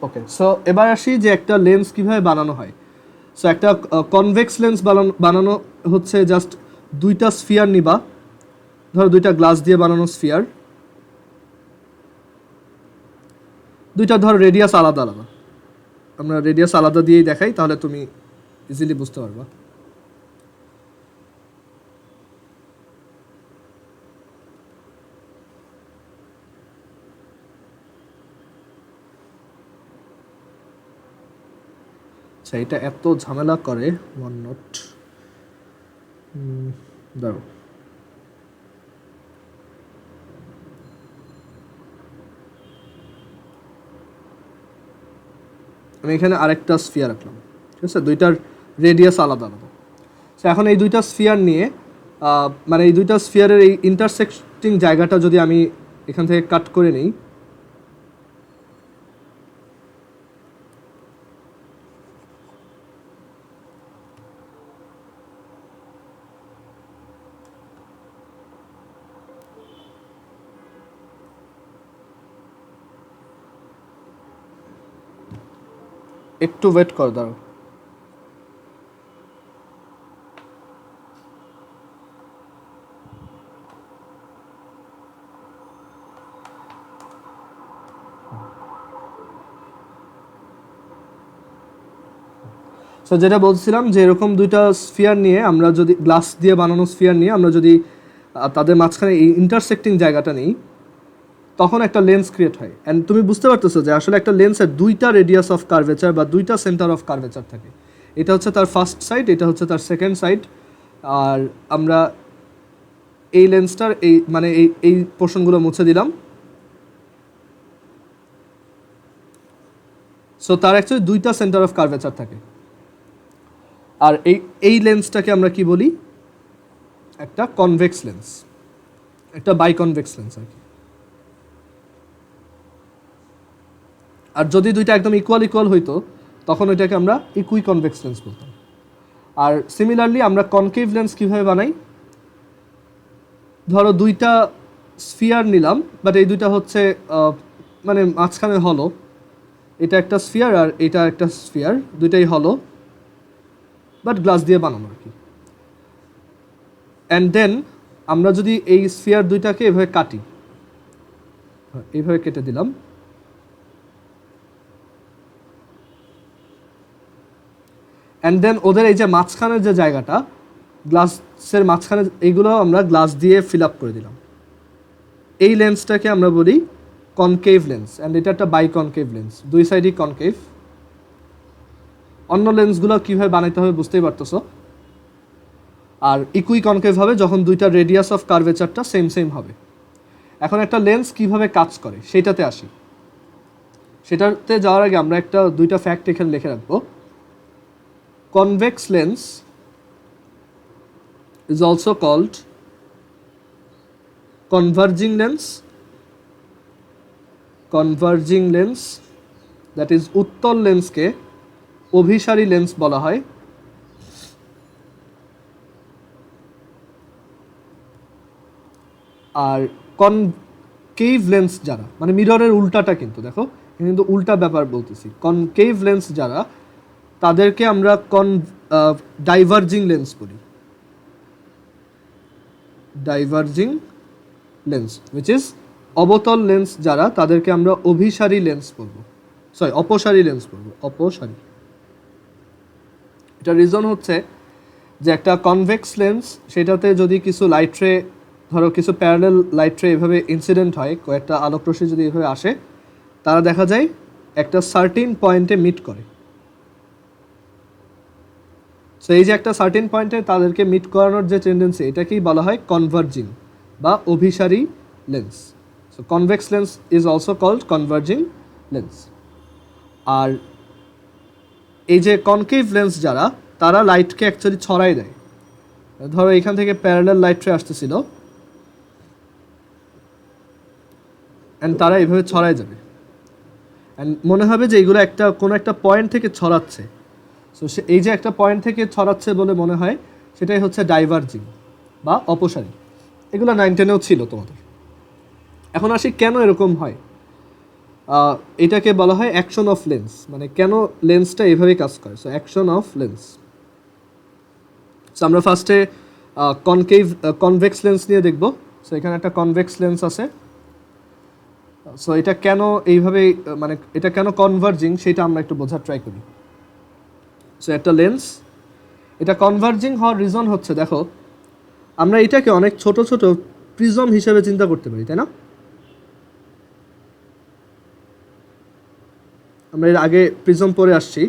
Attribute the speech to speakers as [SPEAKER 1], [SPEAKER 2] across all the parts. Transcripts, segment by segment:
[SPEAKER 1] ওকে, so এবার আসি যে একটা লেন্স কিভাবে বানানো হয়। সো একটা কনভেক্স লেন্স বানানো হচ্ছে জাস্ট দুইটা স্ফিয়ার নিবা, ধরো দুইটা গ্লাস দিয়ে বানানো স্ফিয়ার, দুইটা ধর রেডিয়াস আলাদা আলাদা, আমরা রেডিয়াস আলাদা দিয়েই দেখাই তাহলে তুমি ইজিলি বুঝতে পারবা। আচ্ছা, এটা এত ঝামেলা করে ওয়ান নট, দাঁড়ো, আমি এখানে আরেকটা স্ফিয়ার রাখলাম, ঠিক আছে, দুইটার রেডিয়াস আলাদা আলাদা। তো এখন এই দুইটা স্ফিয়ার নিয়ে মানে এই দুইটা স্ফিয়ারের এই ইন্টারসেক্টিং জায়গাটা যদি আমি এখান থেকে কাট করে নিই, একটু ওয়েট কর, দাঁড়াও। সো যেটা বলছিলাম যে এরকম দুইটা স্ফিয়ার নিয়ে আমরা যদি গ্লাস দিয়ে বানানো স্ফিয়ার নিয়ে আমরা যদি তাদের মাঝখানে এই ইন্টারসেক্টিং জায়গাটা নিই, তখন একটা লেন্স ক্রিয়েট হয়। অ্যান্ড তুমি বুঝতে পারতেছো যে আসলে একটা লেন্সের দুইটা রেডিয়াস অফ কার্ভেচার বা দুইটা সেন্টার অফ কার্ভেচার থাকে। এটা হচ্ছে তার ফার্স্ট সাইড, এটা হচ্ছে তার সেকেন্ড সাইড। আর আমরা এই লেন্সটার এই মানে এই পোর্শনগুলো মুছে দিলাম। সো তার অ্যাকচুয়ালি দুইটা সেন্টার অফ কার্ভেচার থাকে। আর এই লেন্সটাকে আমরা কি বলি, একটা কনভেক্স লেন্স, একটা বাইকনভেক্স লেন্স আর কি। আর যদি দুইটা একদম ইকুয়াল হইতো তখন ওইটাকে আমরা ইকুই কনভেক্স লেন্স বলতাম। আর সিমিলারলি আমরা কনকেভ লেন্স কীভাবে বানাই, ধরো দুইটা স্ফিয়ার নিলাম, বাট এই দুইটা হচ্ছে মানে মাঝখানে হলো, এটা একটা স্ফিয়ার আর এটা একটা স্ফিয়ার, দুইটাই হলো বাট গ্লাস দিয়ে বানানো আর কি। অ্যান্ড দেন আমরা যদি এই স্ফিয়ার দুইটাকে এভাবে কাটি, এইভাবে কেটে দিলাম, অ্যান্ড দেন ওদের এই যে মাঝখানের যে জায়গাটা, গ্লাসের মাঝখানে, এইগুলো আমরা গ্লাস দিয়ে ফিল আপ করে দিলাম। এই লেন্সটাকে আমরা বলি কনকেভ লেন্স, অ্যান্ড এটা একটা বাইকনকেভ লেন্স, দুই সাইডই কনকেভ। অন্য লেন্সগুলো কীভাবে বানাইতে হবে বুঝতেই পারতেছো। আর ইকুই কনকেভ হবে যখন দুইটা রেডিয়াস অফ কার্ভেচারটা সেম হবে। এখন একটা লেন্স কিভাবে কাজ করে সেটাতে আসি। সেটাতে যাওয়ার আগে আমরা দুইটা ফ্যাক্ট এখানে লিখে রাখবো। Convex lens is also called converging lens, that is উত্তল লেন্সকে অভিসারী লেন্স বলা হয়। আর কনকেভ লেন্স যারা, মানে মিররের উল্টাটা, কিন্তু দেখো কিন্তু উল্টা ব্যাপার বলতেছি, কনকেভ লেন্স যারা তাদেরকে আমরা ডাইভার্জিং লেন্স বলি, ডাইভার্জিং লেন্স, উইচ ইজ অবতল লেন্স যারা তাদেরকে আমরা অভিসারী লেন্স বলবো, অপসারী লেন্স বলবো, অপসারী। এটা রিজন হচ্ছে যে একটা কনভেক্স লেন্স, সেটাতে যদি কিছু লাইট রে, ধরো কিছু প্যারালাল লাইট রে এভাবে ইনসিডেন্ট হয়, কয়েকটা আলোক রশ্মি যদি এভাবে আসে, তারা দেখা যায় একটা সার্টিন পয়েন্টে মিট করে। সো এই যে একটা সার্টিন পয়েন্টে তাদেরকে মিট করানোর যে টেন্ডেন্সি, এটাকেই বলা হয় কনভার্জিং বা অভিসারী lens. So convex lens is also called converging lens. আর এই যে কনকেভ লেন্স যারা, তারা লাইটকে অ্যাকচুয়ালি ছড়াই দেয়। ধরো এখান থেকে প্যারালাল লাইট রে আসতেছিল, অ্যান্ড তারা এইভাবে ছড়াই যাবে, অ্যান্ড মনে হবে যে এইগুলো কোনো একটা পয়েন্ট থেকে ছড়াচ্ছে। সো এই যে একটা পয়েন্ট থেকে ছড়াচ্ছে বলে মনে হয়, সেটাই হচ্ছে ডাইভার্জিং বা অপসারী। এগুলো 9-10-এও ছিল তোমাদের। এখন আসি কেন এরকম হয়। এটাকে বলা হয় অ্যাকশন অফ লেন্স, মানে কেন লেন্সটা এভাবে কাজ করে। So action of lens. So আমরা ফার্স্টে কনভেক্স লেন্স নিয়ে দেখব। সো এখানে একটা কনভেক্স লেন্স আছে। সো এটা কেন এইভাবে মানে এটা কেন কনভার্জিং সেটা আমরা একটু বোঝার ট্রাই করি। সো একটা লেন্স, এটা কনভার্জিং হওয়ার রিজন হচ্ছে, দেখো আমরা এটাকে অনেক ছোট ছোট প্রিজম হিসেবে চিন্তা করতে পারি, তাই না? আমরা এর আগে প্রিজম পরে আসছি।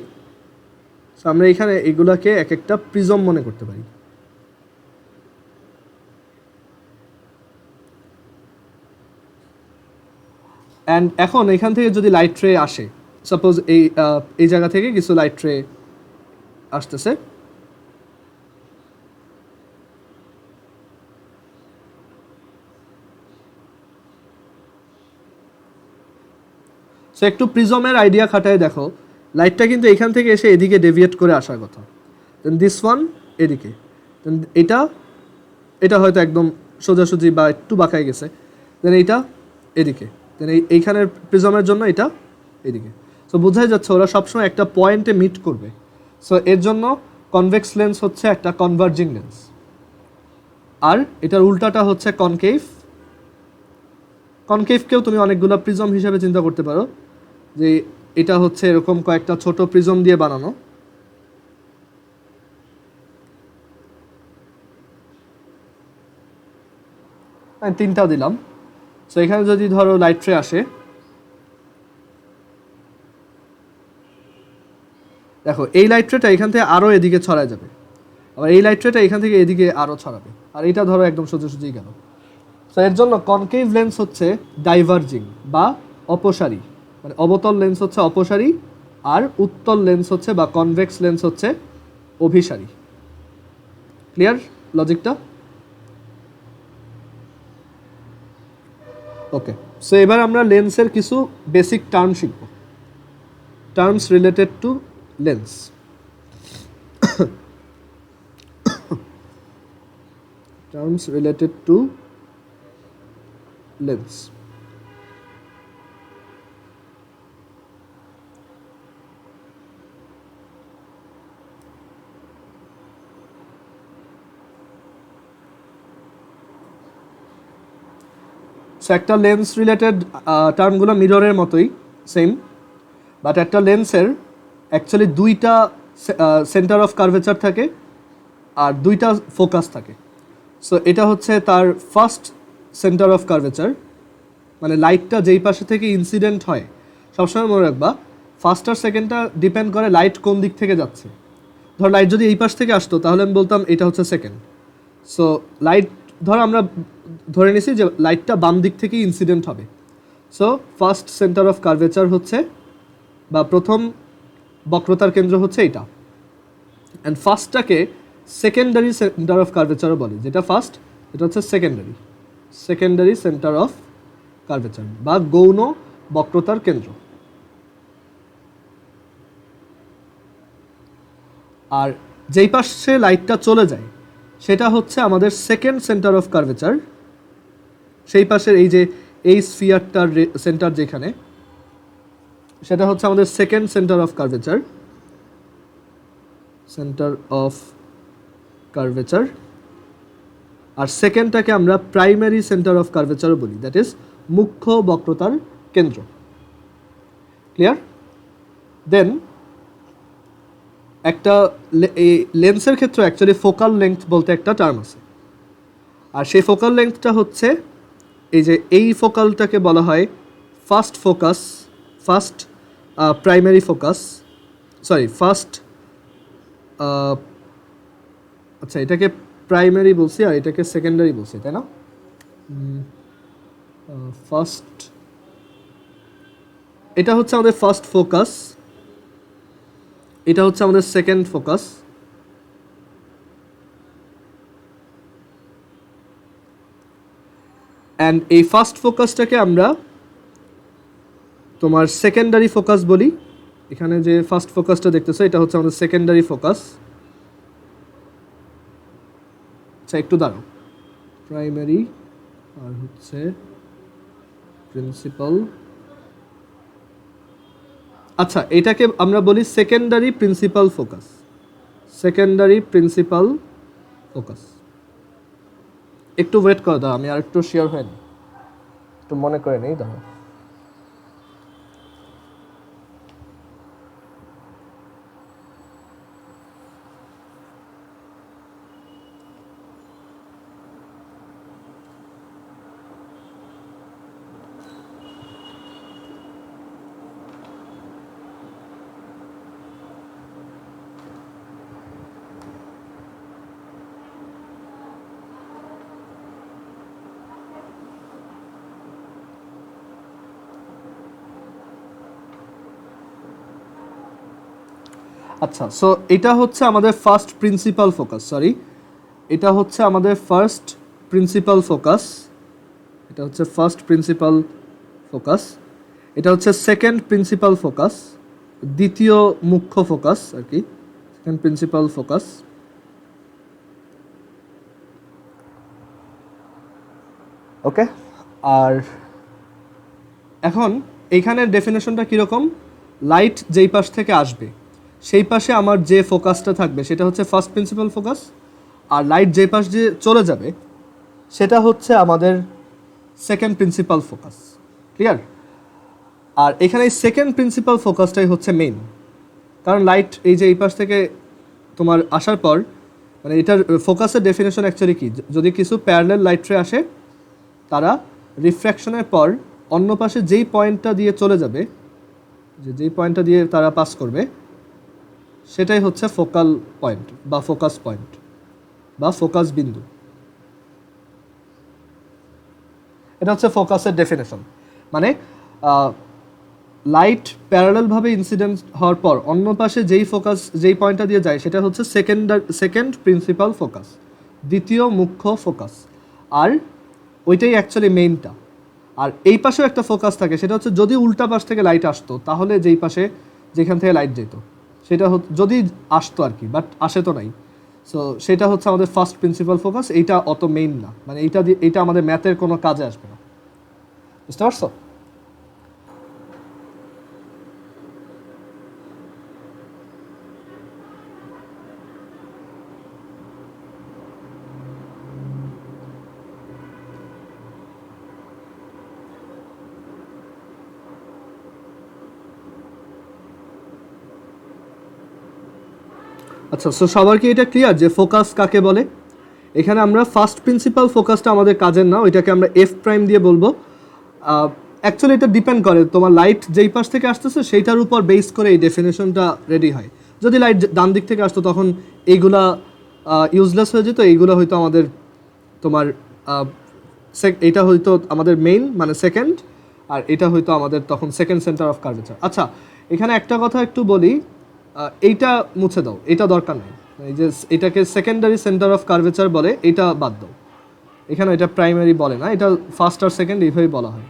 [SPEAKER 1] সো আমরা এখানে এগুলাকে এক একটা প্রিজম মনে করতে পারি। অ্যান্ড এখন এখান থেকে যদি লাইট রে আসে, সাপোজ এই জায়গা থেকে কিছু লাইট রে আসতেছে, সো একটু প্রিজমের আইডিয়া খাটায় দেখো, লাইটটা কিন্তু এখান থেকে এসে এদিকে ডেভিয়েট করে আসার কথা। দেন দিস ওয়ান এদিকে, দেন এটা হয়তো একদম সোজাসুজি বা একটু বাঁকায় গেছে, দেন এইটা এদিকে, দেন এইখানের প্রিজমের জন্য এটা এদিকে। সো বোঝাই যাচ্ছে ওরা সবসময় একটা পয়েন্টে মিট করবে। সো এর জন্য কনভেক্স লেন্স হচ্ছে একটা কনভার্জিং লেন্স, আর এটার উল্টাটা হচ্ছে কনকেভ। কনকেভকেও তুমি অনেকগুলো প্রিজম হিসেবে চিন্তা করতে পারো, যে এটা হচ্ছে এরকম কয়েকটা ছোট প্রিজম দিয়ে বানানো। আমি তিনটা দিলাম। সো এখানে যদি ধরো লাইট রে আসে, দেখো এই লাইট রেটা এখান থেকে আরও এদিকে ছড়ায় যাবে, আবার এই লাইট রেটা এখান থেকে এদিকে আরও ছড়াবে, আর এটা ধরো একদম সোজাসুজি গেল। সো এর জন্য কনকেভ লেন্স হচ্ছে ডাইভার্জিং বা অপসারী, মানে অবতল লেন্স হচ্ছে অপসারী, আর উত্তল লেন্স হচ্ছে বা কনভেক্স লেন্স হচ্ছে অভিসারী। ক্লিয়ার লজিকটা? ওকে, সো এবার আমরা লেন্সের কিছু বেসিক টার্ম শিখব, terms related to lens. Terms related to lens. So একটা লেন্স রিলেটেড টার্মগুলো মিররের মতোই সেম, বাট একটা লেন্সের অ্যাকচুয়ালি দুইটা সেন্টার অফ কার্ভেচার থাকে আর দুইটা ফোকাস থাকে। সো এটা হচ্ছে তার ফার্স্ট সেন্টার অফ কার্ভেচার, মানে লাইটটা যেই পাশে থেকে ইনসিডেন্ট হয়, সবসময় মনে রাখবা ফার্স্ট আর সেকেন্ডটা ডিপেন্ড করে লাইট কোন দিক থেকে যাচ্ছে। ধর লাইট যদি এই পাশ থেকে আসতো তাহলে আমি বলতাম এটা হচ্ছে সেকেন্ড। সো লাইট ধর আমরা ধরে নিছি যে লাইটটা বাম দিক থেকেই ইনসিডেন্ট হবে। So first centre of curvature হচ্ছে, বা প্রথম বক্রতার কেন্দ্র হচ্ছে এটা। অ্যান্ড ফার্স্টটাকে সেকেন্ডারি সেন্টার অফ কার্ভেচারও বলে, যেটা ফার্স্ট এটা হচ্ছে সেকেন্ডারি সেন্টার অফ কার্ভেচার বা গৌণ বক্রতার কেন্দ্র। আর যেই পাশে লাইটটা চলে যায় সেটা হচ্ছে আমাদের সেকেন্ড সেন্টার অফ কার্ভেচার। সেই পাশের এই যে এই স্ফিয়ারটার সেন্টার যেখানে, সেটা হচ্ছে আমাদের সেকেন্ড সেন্টার অফ কার্ভেচার। আর সেকেন্ডটাকে আমরা প্রাইমারি সেন্টার অফ কার্ভেচারও বলি, দ্যাট ইজ মুখ্য বক্রতার কেন্দ্র। ক্লিয়ার? দেন একটা লেন্সের ক্ষেত্রে অ্যাকচুয়ালি ফোকাল লেংথ বলতে একটা টার্ম আছে, আর সেই ফোকাল লেংথটা হচ্ছে এই যে এই ফোকালটাকে বলা হয় ফার্স্ট প্রাইমারি ফোকাস, আচ্ছা এটাকে প্রাইমারি বলছি আর এটাকে সেকেন্ডারি বলছি, তাই না? ফার্স্ট, এটা হচ্ছে আমাদের ফার্স্ট ফোকাস, এটা হচ্ছে আমাদের সেকেন্ড ফোকাস। অ্যান্ড এই ফার্স্ট ফোকাসটাকে আমরা তোমার সেকেন্ডারি ফোকাস বলি। এখানে যে ফার্স্ট ফোকাসটা দেখতেছো এটা হচ্ছে আমাদের সেকেন্ডারি ফোকাস। আচ্ছা একটু দাঁড়াও, প্রাইমারি আর হচ্ছে প্রিন্সিপাল আচ্ছা, এটাকে আমরা বলি secondary principal focus. Secondary principal focus. একটু ওয়েট করে দাও, আমি আর একটু শিওর হয়নি, একটু মনে করে নেই দাও। আচ্ছা, সো এটা হচ্ছে আমাদের ফার্স্ট প্রিন্সিপাল ফোকাস, সরি, এটা হচ্ছে আমাদের ফার্স্ট প্রিন্সিপাল ফোকাস, এটা হচ্ছে ফার্স্ট প্রিন্সিপাল ফোকাস, এটা হচ্ছে সেকেন্ড প্রিন্সিপাল ফোকাস, দ্বিতীয় মুখ্য ফোকাস আর কি, সেকেন্ড প্রিন্সিপাল ফোকাস। ওকে, আর এখন এইখানের ডেফিনেশনটা কীরকম, লাইট যেই পাশ থেকে আসবে সেই পাশে আমার যে ফোকাসটা থাকবে সেটা হচ্ছে ফার্স্ট প্রিন্সিপাল ফোকাস, আর লাইট যেই পাশ দিয়ে চলে যাবে সেটা হচ্ছে আমাদের সেকেন্ড প্রিন্সিপাল ফোকাস। ক্লিয়ার? আর এখানে এই সেকেন্ড প্রিন্সিপাল ফোকাসটাই হচ্ছে মেইন, কারণ লাইট এই যে এই পাশ থেকে তোমার আসার পর, মানে এটার ফোকাসের ডেফিনেশন অ্যাকচুয়ালি কি, যদি কিছু প্যারালাল লাইট রে আসে তারা রিফ্র্যাকশনের পর অন্য পাশে যেই পয়েন্টটা দিয়ে চলে যাবে, যেই পয়েন্টটা দিয়ে তারা পাস করবে সেটাই হচ্ছে ফোকাল পয়েন্ট বা ফোকাস পয়েন্ট বা ফোকাস বিন্দু। এটা হচ্ছে ফোকাসের ডেফিনেশন। মানে লাইট প্যারালালভাবে ইনসিডেন্ট হওয়ার পর অন্য পাশে যেই পয়েন্টটা দিয়ে যায় সেটা হচ্ছে সেকেন্ড প্রিন্সিপাল ফোকাস, দ্বিতীয় মুখ্য ফোকাস, আর ওইটাই অ্যাকচুয়ালি মেইনটা। আর এই পাশেও একটা ফোকাস থাকে, সেটা হচ্ছে যদি উল্টা পাশ থেকে লাইট আসতো তাহলে যেখান থেকে লাইট যেত সেটা যদি আসতো আর কি, বাট আসে তো নাই। সো সেটা হচ্ছে আমাদের ফার্স্ট প্রিন্সিপাল ফোকাস। এইটা অত মেইন না, মানে এইটা আমাদের ম্যাথের কোনো কাজে আসবে না। বুঝতে পারছো? আচ্ছা, সো সবার কি এটা ক্লিয়ার যে ফোকাস কাকে বলে? এখানে আমরা ফার্স্ট প্রিন্সিপাল ফোকাসটা আমাদের কাজের না, ওইটাকে আমরা এফ প্রাইম দিয়ে বলবো। অ্যাকচুয়ালি এটা ডিপেন্ড করে তোমার লাইট যেই পাশ থেকে আসতেছে সেইটার উপর বেস করে এই ডেফিনেশনটা রেডি হয়। যদি লাইট ডান দিক থেকে আসতো তখন এইগুলা ইউজলেস হয়ে যেত, এইগুলো হয়তো আমাদের তোমার এটা হয়তো আমাদের মেইন মানে সেকেন্ড, আর এটা হয়তো আমাদের তখন সেকেন্ড সেন্টার অফ কার্ভেচার। আচ্ছা, এখানে একটা কথা একটু বলি, এইটা মুছে দাও, এটা দরকার নেই। এই যে এটাকে সেকেন্ডারি সেন্টার অফ কার্ভেচার বলে, এটা বাদ দাও, এখানে এটা প্রাইমারি বলে না, এটা ফার্স্ট আর সেকেন্ড এইভাবেই বলা হয়।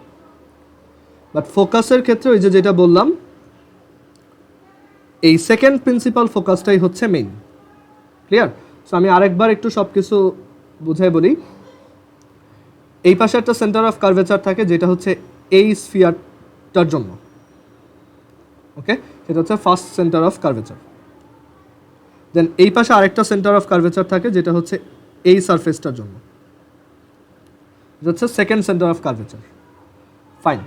[SPEAKER 1] বাট ফোকাসের ক্ষেত্রে ওই যেটা বললাম, এই সেকেন্ড প্রিন্সিপাল ফোকাসটাই হচ্ছে মেইন। ক্লিয়ার? সো আমি আরেকবার একটু সব কিছু বুঝাই বলি। এই পাশে একটা সেন্টার অফ কার্ভেচার থাকে যেটা হচ্ছে এই স্ফিয়ারটার জন্য, ওকে, সেটা হচ্ছে ফার্স্ট সেন্টার অফ কার্ভেচার। দেন এই পাশে আরেকটা সেন্টার অফ কার্ভেচার থাকে যেটা হচ্ছে এই সারফেসটার জন্য, এটা হচ্ছে second centre of curvature. Fine.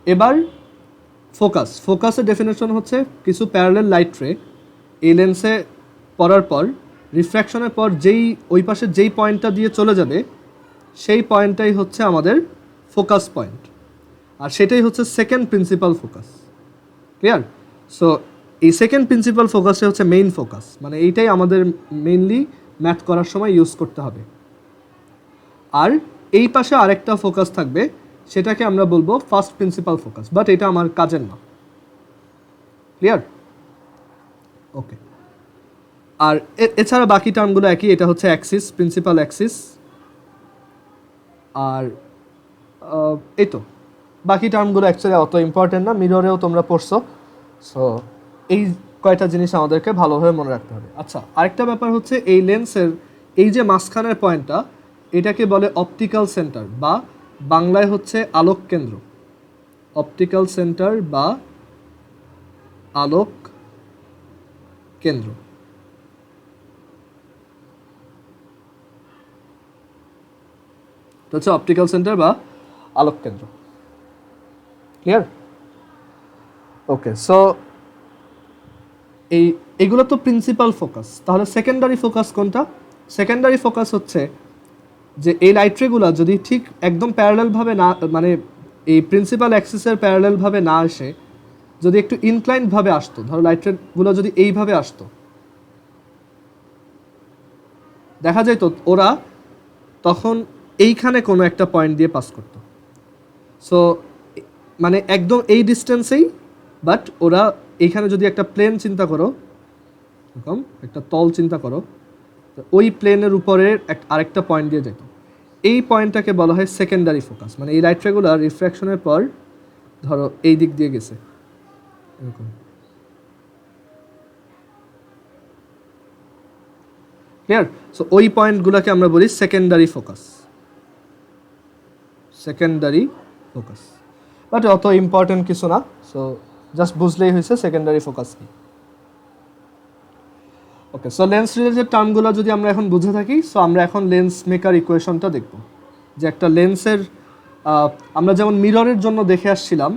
[SPEAKER 1] এবার ফোকাসের ডেফিনেশন হচ্ছে কিছু প্যারালাল লাইট রে এই লেন্সে পড়ার পর রিফ্র্যাকশনের পর ওই পাশে যেই পয়েন্টটা দিয়ে চলে যাবে সেই পয়েন্টটাই হচ্ছে আমাদের ফোকাস পয়েন্ট, আর সেটাই হচ্ছে second principal focus. Clear? So এই সেকেন্ড প্রিন্সিপাল ফোকাসটা হচ্ছে মেইন ফোকাস, মানে এইটাই আমাদের মেইনলি ম্যাথ করার সময় ইউজ করতে হবে। আর এই পাশে আরেকটা ফোকাস থাকবে, সেটাকে আমরা বলবো ফার্স্ট প্রিন্সিপাল ফোকাস, বাট এটা আমার কাজের না। ক্লিয়ার? ওকে। আর এছাড়া বাকি টার্মগুলো একই, এটা হচ্ছে অ্যাক্সিস, প্রিন্সিপাল অ্যাক্সিস, আর এই তো বাকি টার্মগুলো অ্যাকচুয়ালি অত ইম্পর্টেন্ট না, মিররেও তোমরা পড়ছো। সো এই কয়টা জিনিস আমাদেরকে ভালোভাবে মনে রাখতে হবে। আচ্ছা, আরেকটা ব্যাপার হচ্ছে এই লেন্সের এই যে মাঝখানের পয়েন্টটা, এটাকে বলে অপটিক্যাল সেন্টার বা বাংলায় হচ্ছে আলোক কেন্দ্র। অপটিক্যাল সেন্টার বা আলোক কেন্দ্র। এটা হচ্ছে অপটিক্যাল সেন্টার বা আলোক কেন্দ্র। ক্লিয়ার? ওকে, সো এইগুলো তো প্রিন্সিপাল ফোকাস। তাহলে সেকেন্ডারি ফোকাস কোনটা? সেকেন্ডারি ফোকাস হচ্ছে যে এই লাইট রেগুলো যদি ঠিক একদম প্যারালালভাবে না, মানে এই প্রিন্সিপাল অ্যাক্সিসের প্যারালালভাবে না আসে, যদি একটু ইনক্লাইন্ডভাবে আসতো, ধরো লাইট রেগুলো যদি এইভাবে আসতো, দেখা যায় তো ওরা তখন এইখানে কোনো একটা পয়েন্ট দিয়ে পাস করতো। সো মানে একদম এই ডিস্টেন্সেই, বাট ওরা এইখানে যদি একটা প্লেন চিন্তা করো, এরকম একটা তল চিন্তা করো, ওই প্লেনের উপরে আরেকটা পয়েন্ট দিয়ে যেত। এই পয়েন্টটাকে বলা হয় সেকেন্ডারি ফোকাস। মানে এই লাইট রেগুলার রিফ্র্যাকশনের পর ধরো এই দিক দিয়ে গেছে এরকম। ক্লিয়ার? সো ওই পয়েন্টগুলোকে আমরা বলি secondary focus. Secondary focus, but অত ইম্পর্টেন্ট কিছু না। সো জাস্ট বুঝলেই হয়েছে সেকেন্ডারি ফোকাস কি। ওকে, সো লেন্স রিলেটেড টার্মগুলো যদি আমরা এখন বুঝে থাকি, সো আমরা এখন লেন্স মেকার ইকুয়েশনটা দেখব। যে একটা লেন্সের আমরা যেমন মিররের জন্য দেখে আসছিলাম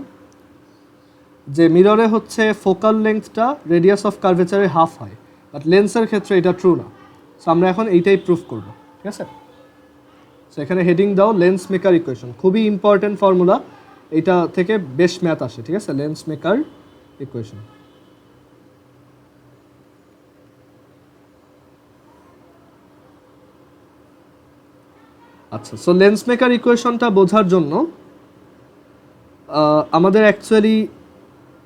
[SPEAKER 1] যে মিররে হচ্ছে ফোকাল লেন্থটা রেডিয়াস অফ কার্ভেচারের হাফ হয়, বাট লেন্সের ক্ষেত্রে এটা ট্রু না। সো আমরা এখন এইটাই প্রুফ করব। ঠিক আছে? সো এখানে হেডিং দাও লেন্স মেকার ইকুয়েশন। খুবই ইম্পর্টেন্ট ফর্মুলা, এটা থেকে বেশ ম্যাথ আসে। ঠিক আছে? Lens maker equation. আচ্ছা, সো লেন্স মেকার ইকুয়েশনটা বোঝার জন্য আমাদের অ্যাকচুয়ালি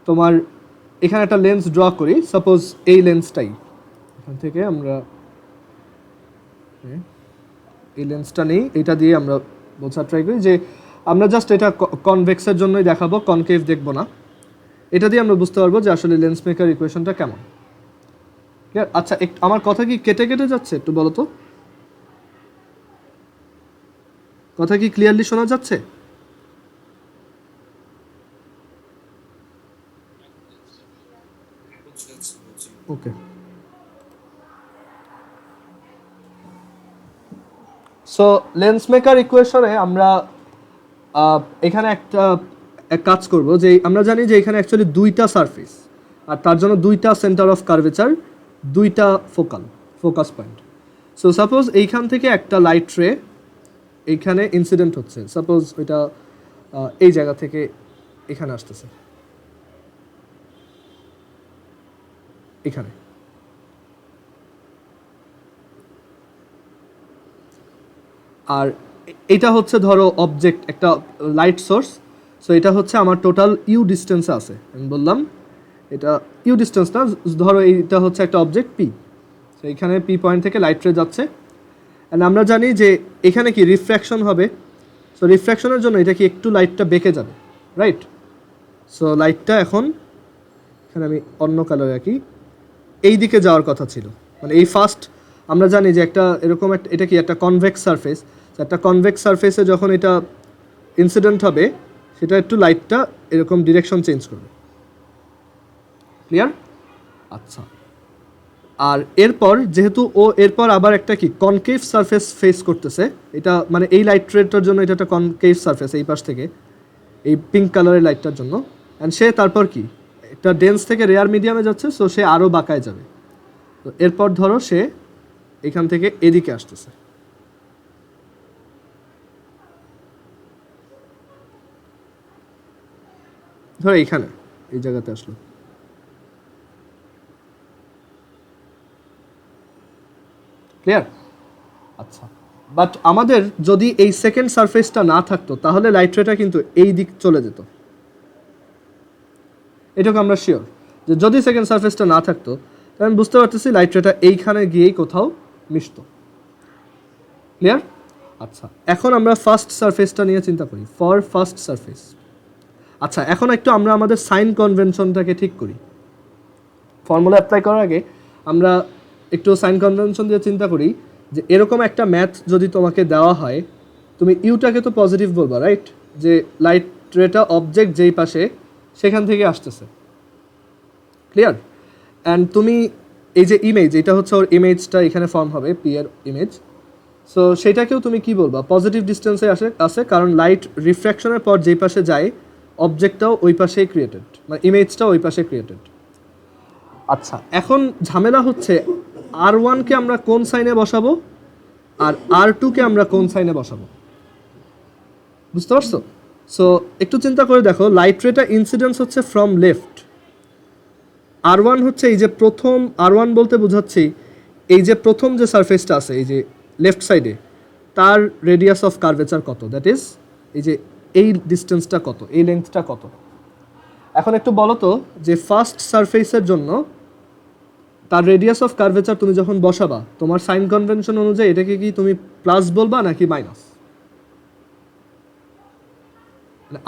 [SPEAKER 1] তোমার এখানে একটা লেন্স ড্র করি। সাপোজ এই লেন্সটাই, এখান থেকে আমরা এই লেন্সটা নেই, এটা দিয়ে আমরা বোঝার ট্রাই করি যে আমরা জাস্ট এটা কনভেক্সের জন্যই দেখাবো, কনকেভ দেখবো না। এটা দিয়ে আমরা বুঝতে পারবো যে আসলে লেন্স মেকার ইকুয়েশনটা কেমন। আচ্ছা, আমার কথা কি কেটে কেটে যাচ্ছে? একটু বলো তো, কথা কি ক্লিয়ারলি শোনা যাচ্ছে? ওকে, সো লেন্স মেকার ইকুয়েশনে আমরা এখানে একটা কাজ করব যে আমরা জানি যে এখানে অ্যাকচুয়ালি দুইটা সারফেস, আর তার জন্য দুইটা সেন্টার অফ কার্ভেচার, দুইটা ফোকাস পয়েন্ট। সো সাপোজ এইখান থেকে একটা লাইট রে এইখানে ইনসিডেন্ট হচ্ছে, সাপোজ ওইটা এই জায়গা থেকে এখানে আসতেছে, এখানে। আর এটা হচ্ছে ধরো অবজেক্ট, একটা লাইট সোর্স। সো এটা হচ্ছে আমার টোটাল ইউ ডিস্টেন্সে আছে। আমি বললাম এটা ইউ ডিস্টেন্স না, ধরো এইটা হচ্ছে একটা অবজেক্ট পি। সো এইখানে পি পয়েন্ট থেকে লাইট রে যাচ্ছে, অ্যান্ড আমরা জানি যে এখানে কি রিফ্র্যাকশন হবে। সো রিফ্র্যাকশনের জন্য এটা কি একটু লাইটটা বেঁকে যাবে, রাইট? সো লাইটটা এখন এখানে আমি অন্য কালার রাখি, এই দিকে যাওয়ার কথা ছিল। মানে এই ফার্স্ট আমরা জানি যে একটা এরকম একটা, এটা কি একটা কনভেক্স সারফেস। একটা কনভেক্স সারফেসে যখন এটা ইনসিডেন্ট হবে, সেটা একটু লাইটটা এরকম ডিরেকশন চেঞ্জ করবে। ক্লিয়ার? আচ্ছা, আর এরপর যেহেতু এরপর আবার একটা কি কনকেভ সারফেস ফেস করতেছে, এটা মানে এই লাইট রেডটার জন্য এটা একটা কনকেভ সারফেস, এই পাশ থেকে এই পিঙ্ক কালারের লাইটটার জন্য। অ্যান্ড সে তারপর কি একটা ডেন্স থেকে রেয়ার মিডিয়ামে যাচ্ছে, সো সে আরও বাঁকায় যাবে। তো এরপর ধরো সে এখান থেকে এদিকে আসতেছে, ধরো এইখানে এই জায়গাতে আসলো। ক্লিয়ার? আচ্ছা, বাট আমাদের যদি এই সেকেন্ড সারফেসটা না থাকতো, তাহলে লাইট রেটা কিন্তু এই দিক চলে যেত। এটাকে আমরা শিওর যে যদি সেকেন্ড সারফেসটা না থাকতো, তাহলে আমি বুঝতে পারতেছি লাইট রেটা এইখানে গিয়েই কোথাও মিশতো। ক্লিয়ার? আচ্ছা, এখন আমরা ফার্স্ট সারফেসটা নিয়ে চিন্তা করি, ফর ফার্স্ট সারফেস। আচ্ছা, এখন একটু আমরা আমাদের সাইন কনভেনশনটাকে ঠিক করি। ফর্মুলা অ্যাপ্লাই করার আগে আমরা একটু সাইন কনভেনশন দিয়ে চিন্তা করি যে এরকম একটা ম্যাথ যদি তোমাকে দেওয়া হয়, তুমি ইউটাকে তো পজিটিভ বলবা, রাইট? যে লাইট রেটা অবজেক্ট যেই পাশে সেখান থেকে আসতেছে। ক্লিয়ার? অ্যান্ড তুমি এই যে ইমেজ, এটা হচ্ছে ওর ইমেজটা এখানে ফর্ম হবে, পি এর ইমেজ। সো সেটাকেও তুমি কি বলবা, পজিটিভ ডিস্টেন্সে আসে কারণ লাইট রিফ্র্যাকশনের পর যেই পাশে যায় অবজেক্টটাও ওই পাশেই ক্রিয়েটেড, মানে ইমেজটাও ওই পাশে ক্রিয়েটেড। আচ্ছা, এখন ঝামেলা হচ্ছে R1-কে আমরা কোন সাইনে বসাবো আর R2-কে আমরা কোন সাইনে বসাবো, বুঝতে পারছো? সো একটু চিন্তা করে দেখো, লাইট রেটা ইনসিডেন্স হচ্ছে ফ্রম লেফট, R1 হচ্ছে এই যে প্রথম, R1 বলতে বোঝাচ্ছি এই যে প্রথম যে সারফেসটা আছে এই যে লেফট সাইডে, তার রেডিয়াস অফ কার্ভেচার কত, দ্যাট ইজ এই যে এই ডিস্টেন্সটা কত, এই লেন্থটা কত। এখন একটু বলো তো যে ফার্স্ট সারফেসের জন্য তার রেডিয়াস অফ কার্ভেচার তুমি যখন বসাবা তোমার সাইন কনভেনশন অনুযায়ী এটাকে কি তুমি প্লাস বলবা নাকি মাইনাস?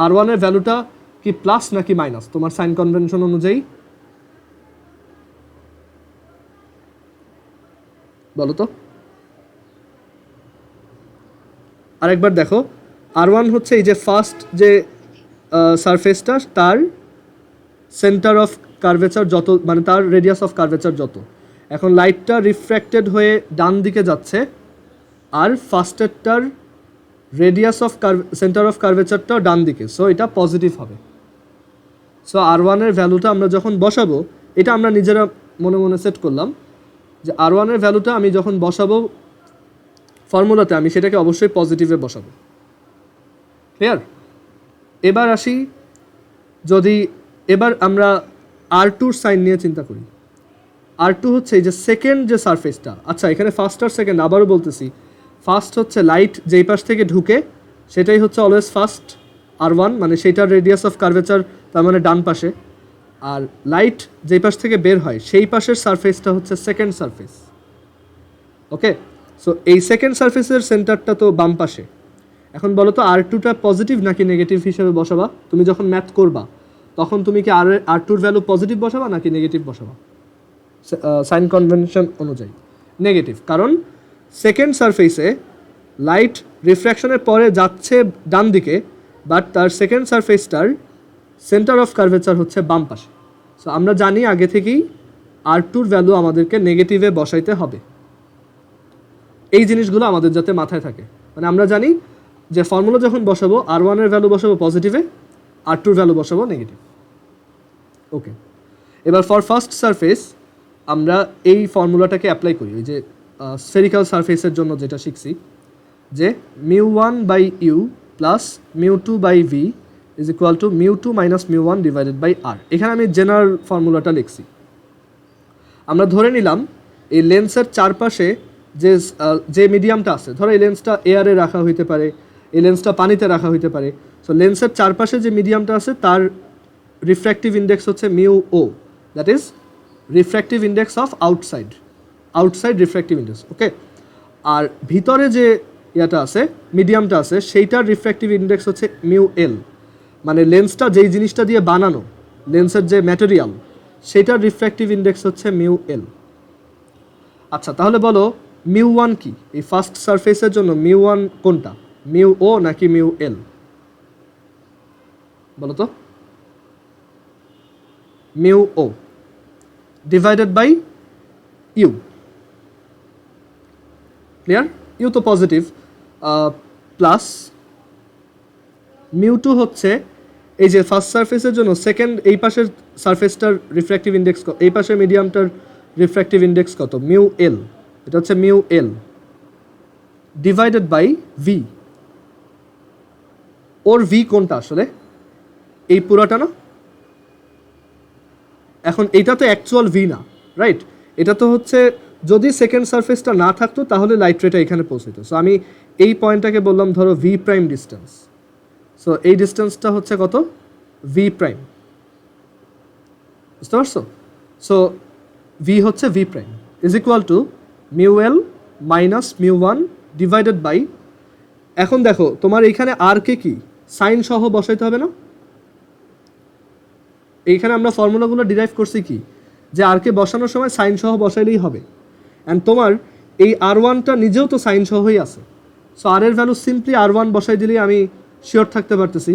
[SPEAKER 1] R1 এর ভ্যালুটা কি প্লাস নাকি মাইনাস তোমার সাইন কনভেনশন অনুযায়ী, বলো তো? আরেকবার দেখো, R1 হচ্ছে এই যে ফার্স্ট যে সারফেসটা, তার সেন্টার অফ কার্ভেচার যত, মানে তার রেডিয়াস অফ কার্ভেচার যত। এখন লাইটটা রিফ্র্যাক্টেড হয়ে ডান দিকে যাচ্ছে আর ফার্স্টেরটার রেডিয়াস অফ সেন্টার অফ কার্ভেচারটাও ডান দিকে, সো এটা পজিটিভ হবে। সো R1 এর ভ্যালুটা আমরা যখন বসাবো, এটা আমরা নিজেরা মনে মনে সেট করলাম যে R1 এর ভ্যালুটা আমি যখন বসাবো ফর্মুলাতে, আমি সেটাকে অবশ্যই পজিটিভে বসাবো। ক্লিয়ার? এবার আসি, যদি এবার আমরা R2-র সাইন নিয়ে চিন্তা করি। R2 হচ্ছে এই যে সেকেন্ড যে সারফেসটা, আচ্ছা এখানে ফার্স্ট আর সেকেন্ড, আবারও বলতেছি, ফার্স্ট হচ্ছে লাইট যেই পাশ থেকে ঢুকে সেটাই হচ্ছে অলওয়েজ ফার্স্ট, R1 মানে সেইটার রেডিয়াস অফ কার্ভেচার তার মানে ডান পাশে, আর লাইট যেই পাশ থেকে বের হয় সেই পাশের সারফেসটা হচ্ছে সেকেন্ড সারফেস। ওকে, সো এই সেকেন্ড সারফেসের সেন্টারটা তো বাম পাশে। এখন বলো তো R2টা পজিটিভ নাকি নেগেটিভ হিসেবে বসাবা? তুমি যখন ম্যাথ করবা তখন তুমি কি R2-র ভ্যালু পজিটিভ বসাবা নাকি নেগেটিভ বসাবা? সাইন কনভেনশন অনুযায়ী নেগেটিভ, কারণ সেকেন্ড সারফেসে লাইট রিফ্র্যাকশনের পরে যাচ্ছে ডান দিকে, বাট তার সেকেন্ড সারফেসটার সেন্টার অফ কার্ভেচার হচ্ছে বাম পাশে। সো আমরা জানি আগে থেকেই R2-র ভ্যালু আমাদেরকে নেগেটিভে বসাইতে হবে। এই জিনিসগুলো আমাদের যাতে মাথায় থাকে, মানে আমরা জানি যে ফর্মুলা যখন বসাবো R1 এর ভ্যালু বসাবো পজিটিভে, R2-র ভ্যালু বসাবো নেগেটিভ। ওকে, এবার ফর ফার্স্ট সারফেস আমরা এই ফর্মুলাটাকে অ্যাপ্লাই করি, ওই যে স্ফেরিক্যাল সারফেসের জন্য যেটা শিখছি, যে μ1/u plus μ2/v is equal to μ2 minus μ1 divided by r। এখানে আমি জেনারেল ফর্মুলাটা লিখছি। আমরা ধরে নিলাম এই লেন্সের চারপাশে যে মিডিয়ামটা আছে, ধরো এই লেন্সটা এয়ারে রাখা হইতে পারে, এই লেন্সটা পানিতে রাখা হইতে পারে। সো লেন্সের চারপাশে যে মিডিয়ামটা আছে তার রিফ্র্যাক্টিভ ইন্ডেক্স হচ্ছে μo, that is refractive index of outside refractive index. Okay, আর ভিতরে যে ইয়াটা আছে, মিডিয়ামটা আছে, সেইটার রিফ্র্যাক্টিভ ইন্ডেক্স হচ্ছে μl, মানে লেন্সটা যেই জিনিসটা দিয়ে বানানো, লেন্সের যে ম্যাটেরিয়াল, সেইটার রিফ্র্যাক্টিভ ইন্ডেক্স হচ্ছে μl। আচ্ছা তাহলে বলো μ1 কি? এই ফার্স্ট সারফেসের জন্য μ1 কোনটা, μo নাকি μl? বলো তো। μo divided by u. Clear? U তো পজিটিভ, প্লাস μ2 হচ্ছে এই যে ফার্স্ট সারফেসের জন্য সেকেন্ড এই পাশের সারফেসটার রিফ্র্যাক্টিভ ইন্ডেক্স, এই পাশের মিডিয়ামটার রিফ্র্যাক্টিভ ইন্ডেক্স কত, μl, এটা হচ্ছে μl ডিভাইডেড বাই ভি। ওর ভি কোনটা আসলে? এই পুরাটা না? এখন এইটা তো অ্যাকচুয়াল ভি না, রাইট? এটা তো হচ্ছে যদি সেকেন্ড সারফেসটা না থাকতো তাহলে লাইট রেটা এখানে পৌঁছতো। সো আমি এই পয়েন্টটাকে বললাম ধরো ভি প্রাইম ডিস্টেন্স। সো এই ডিস্টেন্সটা হচ্ছে কত, ভি প্রাইম, বুঝতে পারছো? সো ভি হচ্ছে v prime is equal to μl minus μ1 divided by, এখন দেখো তোমার এইখানে আর কে কি সাইন সহ বসাইতে হবে না? এইখানে আমরা ফর্মুলাগুলো ডিরাইভ করছি কি, যে আর কে বসানোর সময় সাইন সহ বসাইলেই হবে। অ্যান্ড তোমার এই R1টা নিজেও তো সাইন সহই আছে। সো আর এর ভ্যালু সিম্পলি R1 বসাই দিলেই আমি শিওর থাকতে পারতেছি,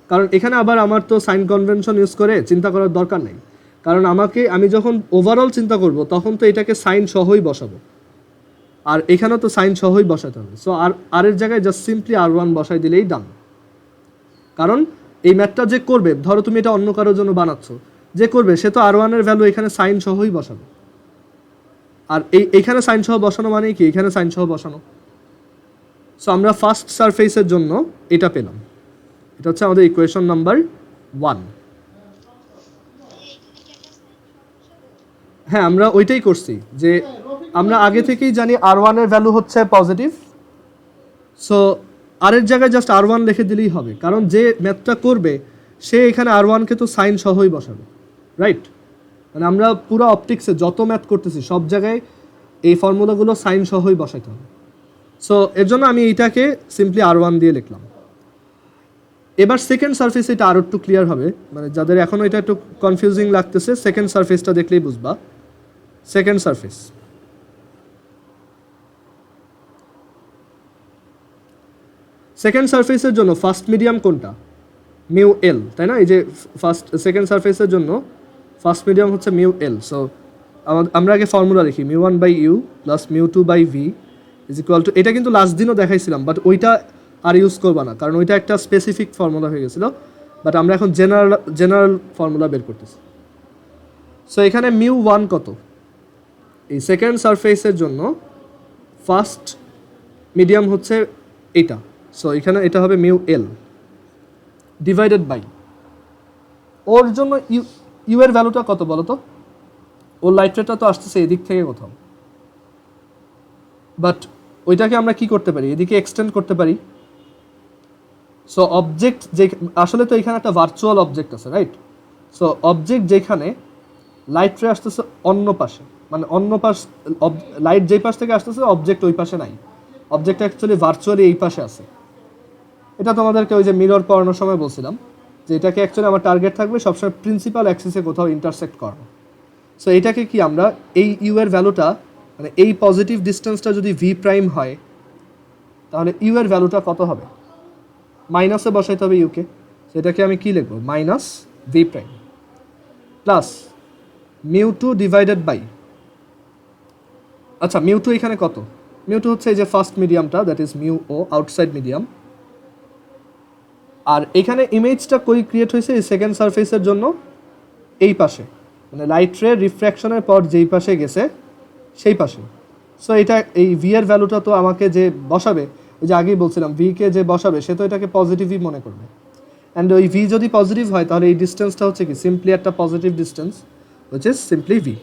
[SPEAKER 1] কারণ এখানে আবার আমার তো সাইন কনভেনশন ইউজ করে চিন্তা করার দরকার নেই, কারণ আমি যখন ওভারঅল চিন্তা করব তখন তো এটাকে সাইন সহই বসাবো, আর এখানেও তো সাইন সহই বসাতে হবে। সো আর এর জায়গায় জাস্ট সিম্পলি R1 বসাই দিলেই ডান। কারণ এই ম্যাথটা যে করবে, ধরো তুমি এটা অন্য কারোর জন্য বানাচ্ছ, যে করবে সে তো R1 এর ভ্যালু এখানে সাইন সহই বসাবে, আর এইখানে সাইন সহ বসানো মানে কি, এখানে সাইন সহ বসানো। সো আমরা ফার্স্ট সারফেসের জন্য এটা পেলাম, এটা হচ্ছে আমাদের ইকুয়েশন নাম্বার 1। হ্যাঁ, আমরা ওইটাই করছি, যে আমরা আগে থেকেই জানি R1 এর ভ্যালু হচ্ছে পজিটিভ, সো আর এর জায়গায় জাস্ট R1 লিখে দিলেই হবে, কারণ যে ম্যাথটা করবে সে এখানে R1কে তো সাইন সহই বসাবে, রাইট? মানে আমরা পুরো অপটিক্সে যত ম্যাথ করতেছি সব জায়গায় এই ফর্মুলাগুলো সাইন সহই বসাইতে হবে। সো এর জন্য আমি এইটাকে সিম্পলি R1 দিয়ে লিখলাম। এবার সেকেন্ড সারফেস, এটা আরও একটু ক্লিয়ার হবে, মানে যাদের এখনও এটা একটু কনফিউজিং লাগতেছে সেকেন্ড সারফেসটা দেখলেই বুঝবা। সেকেন্ড সারফেস, সেকেন্ড সারফেসের জন্য ফার্স্ট মিডিয়াম কোনটা? মিউ এল, তাই না? এই যে সেকেন্ড সারফেসের জন্য ফার্স্ট মিডিয়াম হচ্ছে মিউ এল। সো আমরা আগে ফর্মুলা লিখি, μ1/u plus μ2/v is equal two, এটা কিন্তু লাস্ট দিনও দেখাইছিলাম, বাট ওইটা আর ইউজ করবা না, কারণ ওইটা একটা স্পেসিফিক ফর্মুলা হয়ে গেছিলো, বাট আমরা এখন জেনারেল ফর্মুলা বের করতেছি। সো এখানে μ1 কত? এই সেকেন্ড সারফেসের জন্য ফার্স্ট মিডিয়াম হচ্ছে এটা, সো এখানে এটা হবে মিউ এল ডিভাইডেড বাই, ওর জন্য ইউ এর ভ্যালুটা কত বলো তো? ওর লাইট রেটা তো আসতেছে এদিক থেকে কোথাও, বাট ওইটাকে আমরা কি করতে পারি, এদিকে এক্সটেন্ড করতে পারি। সো অবজেক্ট যে, আসলে তো এখানে একটা ভার্চুয়াল অবজেক্ট আছে, রাইট? সো অবজেক্ট যেখানে লাইট রে আসতেছে অন্য পাশে, মানে অন্য পাশ, লাইট যেই পাশ থেকে আসতেছে অবজেক্ট ওই পাশে নাই, অবজেক্ট অ্যাকচুয়ালি ভার্চুয়ালি এই পাশে আছে। এটা তোমাদেরকে ওই যে মিরর পড়ানোর সময় বলছিলাম, যে এটাকে অ্যাকচুয়ালি আমার টার্গেট থাকবে সবসময় প্রিন্সিপাল অ্যাক্সিসে কোথাও ইন্টারসেক্ট করানো। সো এটাকে কি আমরা এই ইউ এর ভ্যালুটা, মানে এই পজিটিভ ডিস্টেন্সটা যদি ভি প্রাইম হয় তাহলে ইউ এর ভ্যালুটা কত হবে? মাইনাসে বসাইতে হবে ইউকে, সেটাকে আমি কি লিখবো, minus v prime plus μ2 divided by, আচ্ছা μ2 এখানে কত? μ2 হচ্ছে এই যে ফার্স্ট মিডিয়ামটা, that is mu o outside medium. আর এখানে ইমেজটা কই ক্রিয়েট হয়েছে? এই সেকেন্ড সারফেসের জন্য এই পাশে, মানে লাইট রে রিফ্র্যাকশনের পর যেই পাশে গেছে সেই পাশে। সো এটা এই ভি এর ভ্যালুটা তো আমাকে যে বসাবে, ওই যে আগেই বলছিলাম ভি কে যে বসাবে সে তো এটাকে পজিটিভই মনে করবে, অ্যান্ড ওই ভি যদি পজিটিভ হয় তাহলে এই ডিস্টেন্সটা হচ্ছে কি সিম্পলি একটা positive distance, which is simply V.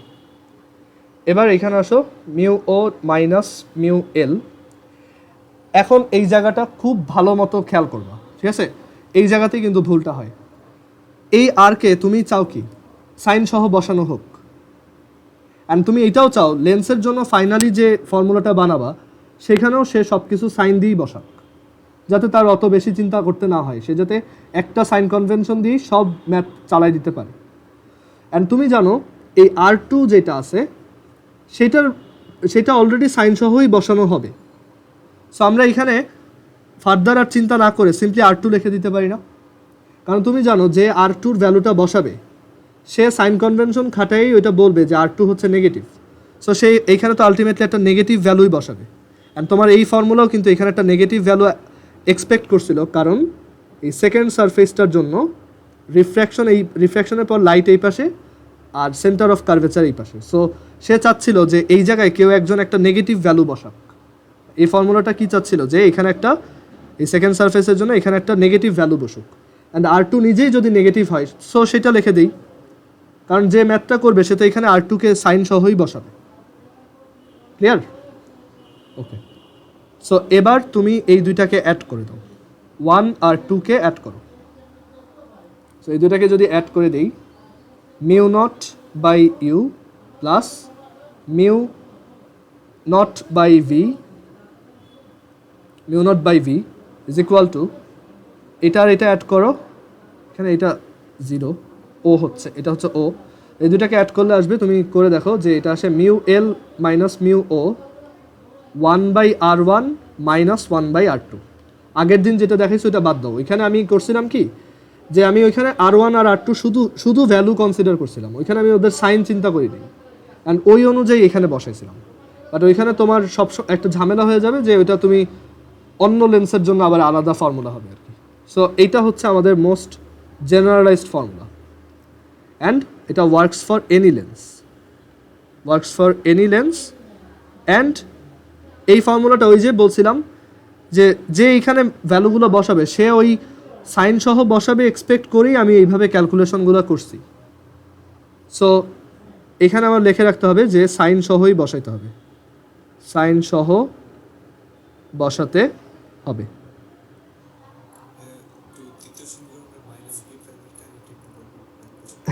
[SPEAKER 1] এবার এখানে আসো mu o minus mu L. এখন এই জায়গাটা খুব ভালো মতো খেয়াল করবা, ঠিক আছে? এই জায়গাতেই কিন্তু ভুলটা হয়। এই আরকে তুমি চাও কি সাইন সহ বসানো হোক, অ্যান্ড তুমি এটাও চাও লেন্সের জন্য ফাইনালি যে ফর্মুলাটা বানাবা সেখানেও সে সব কিছু সাইন দিয়েই বসাক, যাতে তার অত বেশি চিন্তা করতে না হয়, সে যাতে একটা সাইন কনভেনশন দিয়েই সব ম্যাথ চালাই দিতে পারে। অ্যান্ড তুমি জানো এই R2 যেটা আছে সেটা অলরেডি সাইন সহই বসানো হবে। সো আমরা এখানে ফার্দার আর চিন্তা না করে সিম্পলি R2 লিখে দিতে পারি না? কারণ তুমি জানো যে R2-র ভ্যালুটা বসাবে সে সাইন কনভেনশন খাটাই ওইটা বলবে যে R2 হচ্ছে নেগেটিভ, সো সে এইখানে তো আলটিমেটলি একটা নেগেটিভ ভ্যালুই বসাবে। অ্যান্ড তোমার এই ফর্মুলাও কিন্তু এখানে একটা নেগেটিভ ভ্যালু এক্সপেক্ট করছিল, কারণ এই সেকেন্ড সারফেসটার জন্য রিফ্র্যাকশনের পর লাইট এই পাশে আর সেন্টার অফ কার্ভেচার এই পাশে। সো সে চাচ্ছিল যে এই জায়গায় কেউ একজন একটা নেগেটিভ ভ্যালু বসাক। এই ফর্মুলাটা কি চাচ্ছিল, যে এখানে একটা, এই সেকেন্ড সারফেসের জন্য এখানে একটা নেগেটিভ ভ্যালু বসুক, অ্যান্ড R2 নিজেই যদি নেগেটিভ হয় সো সেটা লিখে দিই, কারণ যে ম্যাথটা করবে সে তো এখানে R2-কে সাইন সহই বসাবে। ক্লিয়ার? ওকে। সো এবার তুমি এই দুইটাকে অ্যাড করে দাও, 1 আর 2-কে অ্যাড করো। সো এই দুইটাকে যদি অ্যাড করে দিই, μ0/u plus μ0/v is equal two, এটা আর এটা অ্যাড করো, এখানে এটা 0, ও হচ্ছে, এটা হচ্ছে ও, এই দুটাকে অ্যাড করলে আসবে, তুমি করে দেখো যে এটা আসে মিউ এল মাইনাস মিউ ও 1/r1 মাইনাস 1/r2। আগের দিন যেটা দেখাইছো ওটা বাদ দাও, এখানে আমি করছিলাম কি যে আমি ওইখানে R1 আর R2 শুধু ভ্যালু কনসিডার করছিলাম, ওইখানে আমি ওদের সাইন চিন্তা করিনি, অ্যান্ড ওই অনুযায়ী এখানে বসাইছিলাম। বাট ওইখানে তোমার একটা ঝামেলা হয়ে যাবে যে ওইটা তুমি অন্য লেন্সের জন্য আবার আলাদা ফর্মুলা হবে আর কি। সো এইটা হচ্ছে আমাদের মোস্ট জেনারেলাইজড ফর্মুলা, অ্যান্ড এটা works for any lens, and এই ফর্মুলাটা ওই যে বলছিলাম যে এইখানে ভ্যালুগুলো বসাবে সে ওই সাইন সহ বসাবে এক্সপেক্ট করেই আমি এইভাবে ক্যালকুলেশনগুলো করছি। সো এখানে আমার লিখে রাখতে হবে যে সাইন সহই বসাইতে হবে, সাইন সহ বসাতে হবে।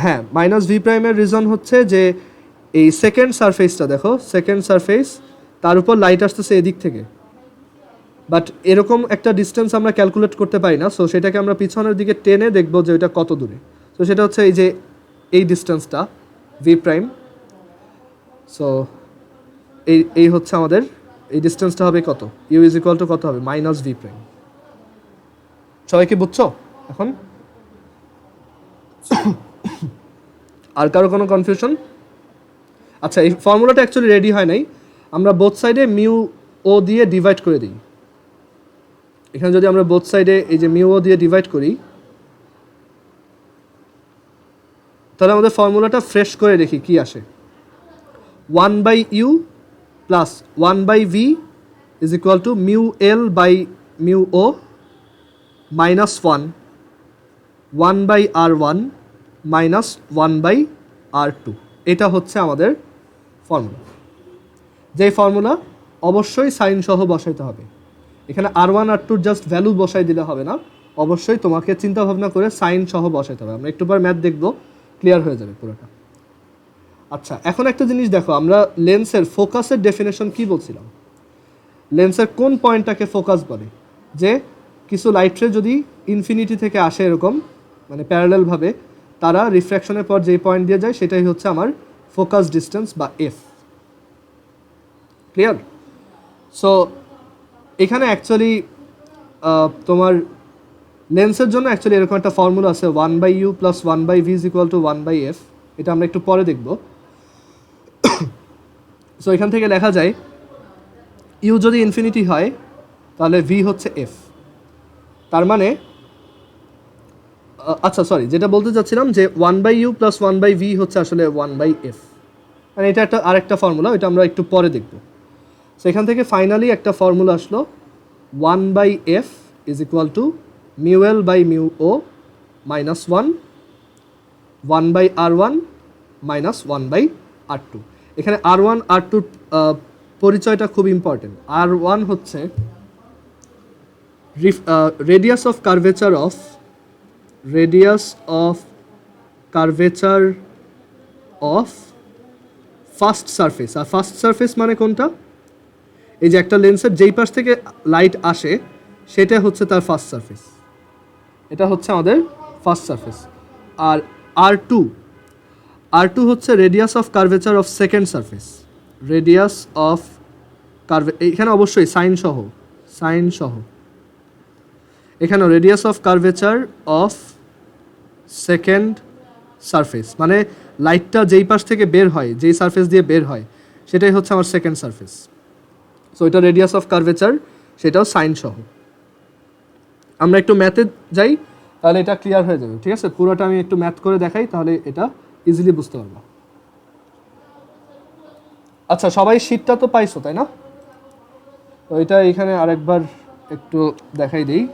[SPEAKER 1] হ্যাঁ, মাইনাস ভি প্রাইমের রিজন হচ্ছে যে এই সেকেন্ড সারফেসটা দেখো, সেকেন্ড সারফেস তার উপর লাইট আসতেছে এদিক থেকে, বাট এরকম একটা ডিস্টেন্স আমরা ক্যালকুলেট করতে পারি না। সো সেটাকে আমরা পিছনের দিকে টেনে দেখব যে ওইটা কত দূরে। সো সেটা হচ্ছে এই যে এই ডিস্টেন্সটা ভি প্রাইম। সো এই হচ্ছে আমাদের এই ডিস্টেন্সটা হবে কত, ইউ ইজ ইকুয়াল টু কত হবে, মাইনাস ভি প্রাইম। সবাই কি বুঝছো এখন? আর কারো কোনো কনফিউশন? আচ্ছা, এই ফর্মুলাটা অ্যাকচুয়ালি রেডি হয় নাই, আমরা বোথ সাইডে মিউ ও দিয়ে ডিভাইড করে দিই। এখানে যদি আমরা বোথ সাইডে এই যে মিউ ও দিয়ে ডিভাইড করি, তাহলে আমাদের ফর্মুলাটা ফ্রেশ করে দেখি কি আসে। 1/u plus 1/v is equal to mu l by mu o minus 1/r1 minus 1/r2। এটা হচ্ছে আমাদের ফর্মুলা। যেই ফর্মুলা অবশ্যই সাইন সহ বসাইতে হবে। এখানে R1 R2 জাস্ট ভ্যালু বসাই দিলে হবে না, অবশ্যই তোমাকে চিন্তা ভাবনা করে সাইন সহ বসাইতে হবে। আমরা একটু পর ম্যাথ দেখবো, ক্লিয়ার হয়ে যাবে পুরোটা। আচ্ছা, এখন একটা জিনিস দেখো, আমরা লেন্সের ফোকাসের ডেফিনেশন কি বলছিলাম? লেন্সের কোন পয়েন্টটাকে ফোকাস বলে? যে কিছু লাইট রে যদি ইনফিনিটি থেকে আসে এরকম মানে প্যারালালভাবে, তারা রিফ্র্যাকশনের পর যেই পয়েন্ট দিয়ে যায় সেটাই হচ্ছে আমার ফোকাস ডিস্টেন্স বা এফ। ক্লিয়ার? সো এখানে অ্যাকচুয়ালি তোমার লেন্সের জন্য অ্যাকচুয়ালি এরকম একটা ফর্মুলা আছে, 1/u plus 1/v is equal two 1/f। এটা আমরা একটু পরে দেখব। সো এখান থেকে লেখা যায় ইউ যদি ইনফিনিটি হয় তাহলে ভি হচ্ছে এফ। তার মানে আচ্ছা সরি, যেটা বলতে চাচ্ছিলাম যে 1/u প্লাস 1/v হচ্ছে আসলে 1/f, মানে এটা একটা আরেকটা ফর্মুলা, ওইটা আমরা একটু পরে দেখব। সো এখান থেকে ফাইনালি একটা ফর্মুলা আসলো, 1/f is equal to mu l by mu o minus 1/r1 minus 1/r2। এখানে R1 R2 পরিচয়টা খুব ইম্পর্টেন্ট। R1 হচ্ছে radius of curvature of first surface. আর ফার্স্ট সারফেস মানে কোনটা? এই যে একটা লেন্সের যেই পাশ থেকে লাইট আসে সেটা হচ্ছে তার ফার্স্ট সারফেস, এটা হচ্ছে আমাদের ফার্স্ট সারফেস। আর R2 হচ্ছে radius of curvature of second surface. Radius of এখানে অবশ্যই সাইন সহ এখানে radius of curvature of second surface, মানে লাইটটা যেই পাশ থেকে বের হয়, যেই সারফেস দিয়ে বের হয় সেটাই হচ্ছে আমার সেকেন্ড সারফেস। সো এটা রেডিয়াস অফ কার্ভেচার, সেটাও সাইন সহ। আমরা একটু ম্যাথে যাই, তাহলে এটা ক্লিয়ার হয়ে যাবে। ঠিক আছে, পুরোটা আমি একটু ম্যাথ করে দেখাই, তাহলে এটা ইজিলি বুঝতে পারবো। আচ্ছা, সবাই শীটটা তো পাইছো তাই না? তো এটা এখানে আরেকবার একটু দেখাই দিই।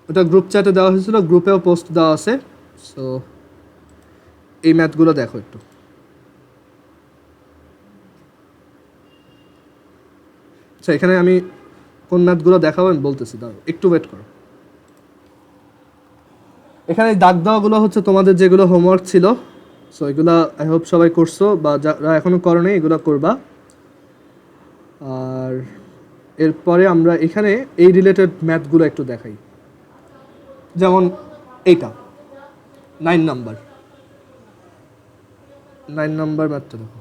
[SPEAKER 1] ওটা গ্রুপ চ্যাটে দেওয়া হয়েছিল, গ্রুপেও পোস্ট দেওয়া আছে। সো এই ম্যাথগুলো দেখো একটু। আচ্ছা, এখানে আমি কোন ম্যাথগুলো দেখাবো আমি বলতেছি, দাঁড়াও একটু ওয়েট করো। এখানে দাগ দেওয়াগুলো হচ্ছে তোমাদের যেগুলো হোমওয়ার্ক ছিল। সো এগুলা আই হোপ সবাই করছো, বা যারা এখনও করো নাই এগুলো করবা। আর এরপরে আমরা এখানে এই রিলেটেড ম্যাথগুলো একটু দেখাই। যেমন এইটা 9 নাম্বার ম্যাথটা দেখো।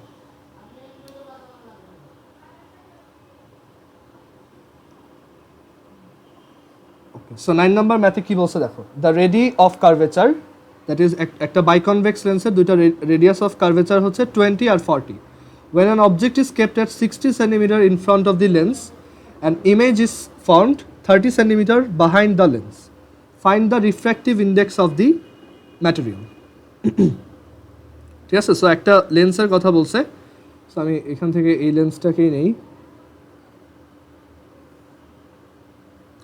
[SPEAKER 1] সো 9 নম্বর ম্যাথে কি বলছে দেখো, the radii of curvature, that is একটা বাইকনভেক্স লেন্সের দুইটা রেডিয়াস অফ কার্ভেচার হচ্ছে 20 আর 40. When an object is kept at 60 centimeter in front of the lens, an image is formed 30 centimeter behind the lens. Find the refractive index of the material. ঠিক আছে, so একটা লেন্সের কথা বলছে, so আমি এখান থেকে এই লেন্সটাকেই নেই,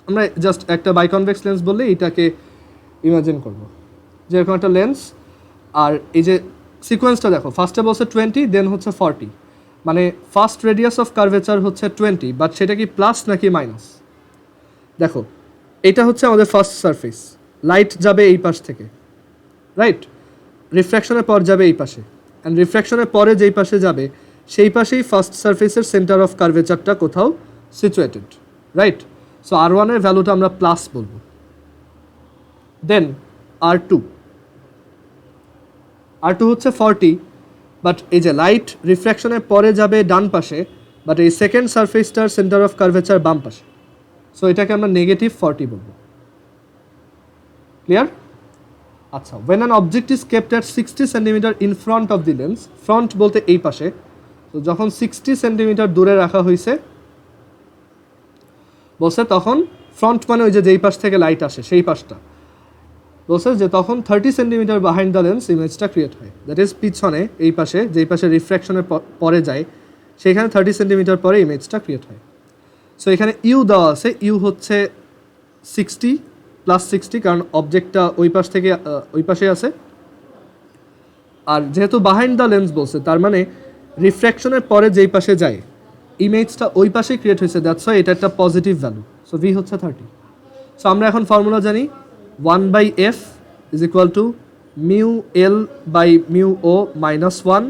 [SPEAKER 1] আমরা জাস্ট একটা বাইকনভেক্স লেন্স বললে এটাকে ইমাজিন করব, যেরকম একটা লেন্স, আর এই যে সিকোয়েন্সটা দেখো, ফার্স্টে বলছে 20, দেন হচ্ছে 40, মানে ফার্স্ট রেডিয়াস অফ কার্ভেচার হচ্ছে 20, বাট সেটা কি প্লাস নাকি মাইনাস? দেখো এটা হচ্ছে আমাদের ফার্স্ট সারফেস, লাইট যাবে এই পাশ থেকে, রাইট, রিফ্র্যাকশনের পর যাবে এই পাশে, অ্যান্ড রিফ্র্যাকশনের পরে যেই পাশে যাবে সেই পাশেই ফার্স্ট সারফেসের সেন্টার অফ কার্ভেচারটা কোথাও সিচুয়েটেড, রাইট? সো R1 এর ভ্যালুটা আমরা প্লাস বলবো, দেন R2 হচ্ছে 40, বাট এই যে লাইট রিফ্র্যাকশনের পরে যাবে ডান পাশে, বাট এই সেকেন্ড সারফেসটার সেন্টার অফ কার্ভেচার বাম পাশে, সো এটাকে আমরা নেগেটিভ 40 বলবো। ক্লিয়ার? আচ্ছা, when an object is kept at 60 centimetre in front of the lens, front বলতে এই পাশে, তো যখন 60 সেন্টিমিটার দূরে রাখা হয়েছে বলছে, তখন ফ্রন্ট মানে ওই যে যেই পাশ থেকে লাইট আসে সেই পাশটা, বলছে যে তখন 30 সেন্টিমিটার বিহাইন্ড দ্য লেন্স ইমেজটা ক্রিয়েট হয়, দ্যাট ইজ পিছনে এই পাশে যেই পাশে রিফ্র্যাকশনের পরে যায় সেইখানে 30 সেন্টিমিটার পরে ইমেজটা ক্রিয়েট হয়। সো এখানে ইউ দেওয়া আছে, ইউ হচ্ছে 60 প্লাস 60, কারণ অবজেক্টটা ওই পাশ থেকে ওই পাশে আছে, আর যেহেতু বিহাইন্ড দ্য লেন্স বলছে তার মানে রিফ্র্যাকশনের পরে যেই পাশে যায় ইমেজটা ওই পাশেই ক্রিয়েট হয়েছে, দ্যাটস ওয়াই এটা একটা পজিটিভ ভ্যালু, সো ভি হচ্ছে 30। সো আমরা এখন ফর্মুলা জানি, 1/f is equal to mu L by mu O minus 1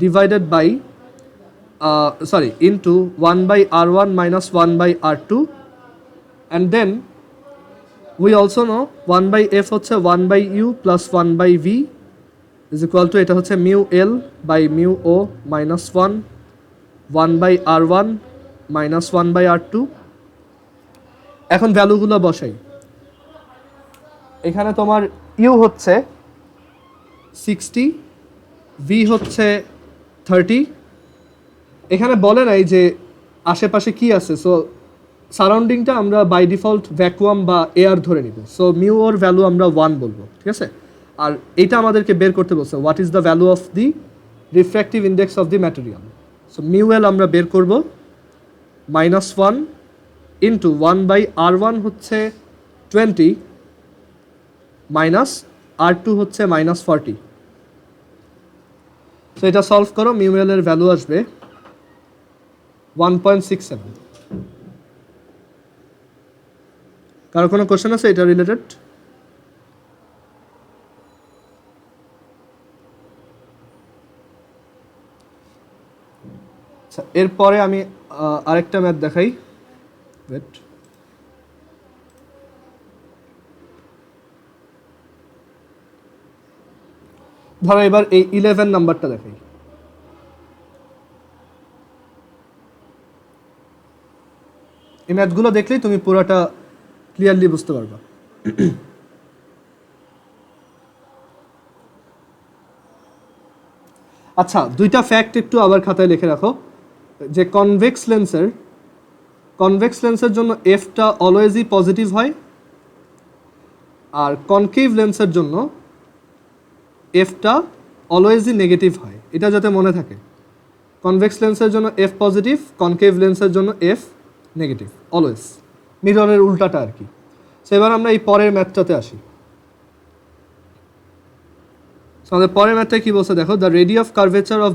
[SPEAKER 1] divided by into 1/R1 minus 1/R2, and then we also know 1/f হচ্ছে 1/u plus 1/v is equal to এটা হচ্ছে mu L by mu O minus 1/R1 minus 1/R2। এখন ভ্যালুগুলো বসাই, এখানে তোমার you হচ্ছে 60, V হচ্ছে 30, এখানে বলে নাই যে আশেপাশে কি আছে, সো সারাউন্ডিংটা আমরা বাই ডিফল্ট ভ্যাকুয়াম বা এয়ার ধরে নিব, সো মিউ ওর ভ্যালু আমরা 1 বলবো, ঠিক আছে? আর এটা আমাদেরকে বের করতে বলছে, what is the value of the refractive index of the material, so mu L আমরা বের করব -1 ইন্টু 1/R1 হচ্ছে 20 মাইনাস R2 হচ্ছে -40। সো এটা সলভ করো, মিউ এল এর ভ্যালু আসবে 1.67। কারো কোনো কোশ্চেন আছে এটা রিলেটেড? আচ্ছা, এরপরে আমি আরেকটা ম্যাথ দেখাই, ওয়েট, ধরো এবার এই 11 নাম্বারটা দেখাই। এই ম্যাথগুলো দেখলেই তুমি পুরোটা ক্লিয়ারলি বুঝতে পারবা। আচ্ছা, দুইটা ফ্যাক্ট একটু আবার খাতায় লিখে রাখো, যে কনভেক্স লেন্সের জন্য এফটা অলওয়েজই পজিটিভ হয়, আর কনকেভ লেন্সের জন্য এফটা অলওয়েজই নেগেটিভ হয়, এটা যাতে মনে থাকে। কনভেক্স লেন্সের জন্য এফ পজিটিভ, কনকেভ লেন্সের জন্য এফ নেগেটিভ, অলওয়েজ, মিররের উল্টাটা আর কি। সো এবার আমরা এই পরের ম্যাথটাতে আসি। সো আমাদের পরের ম্যাথটা কি বলছে দেখো, the radii of curvature of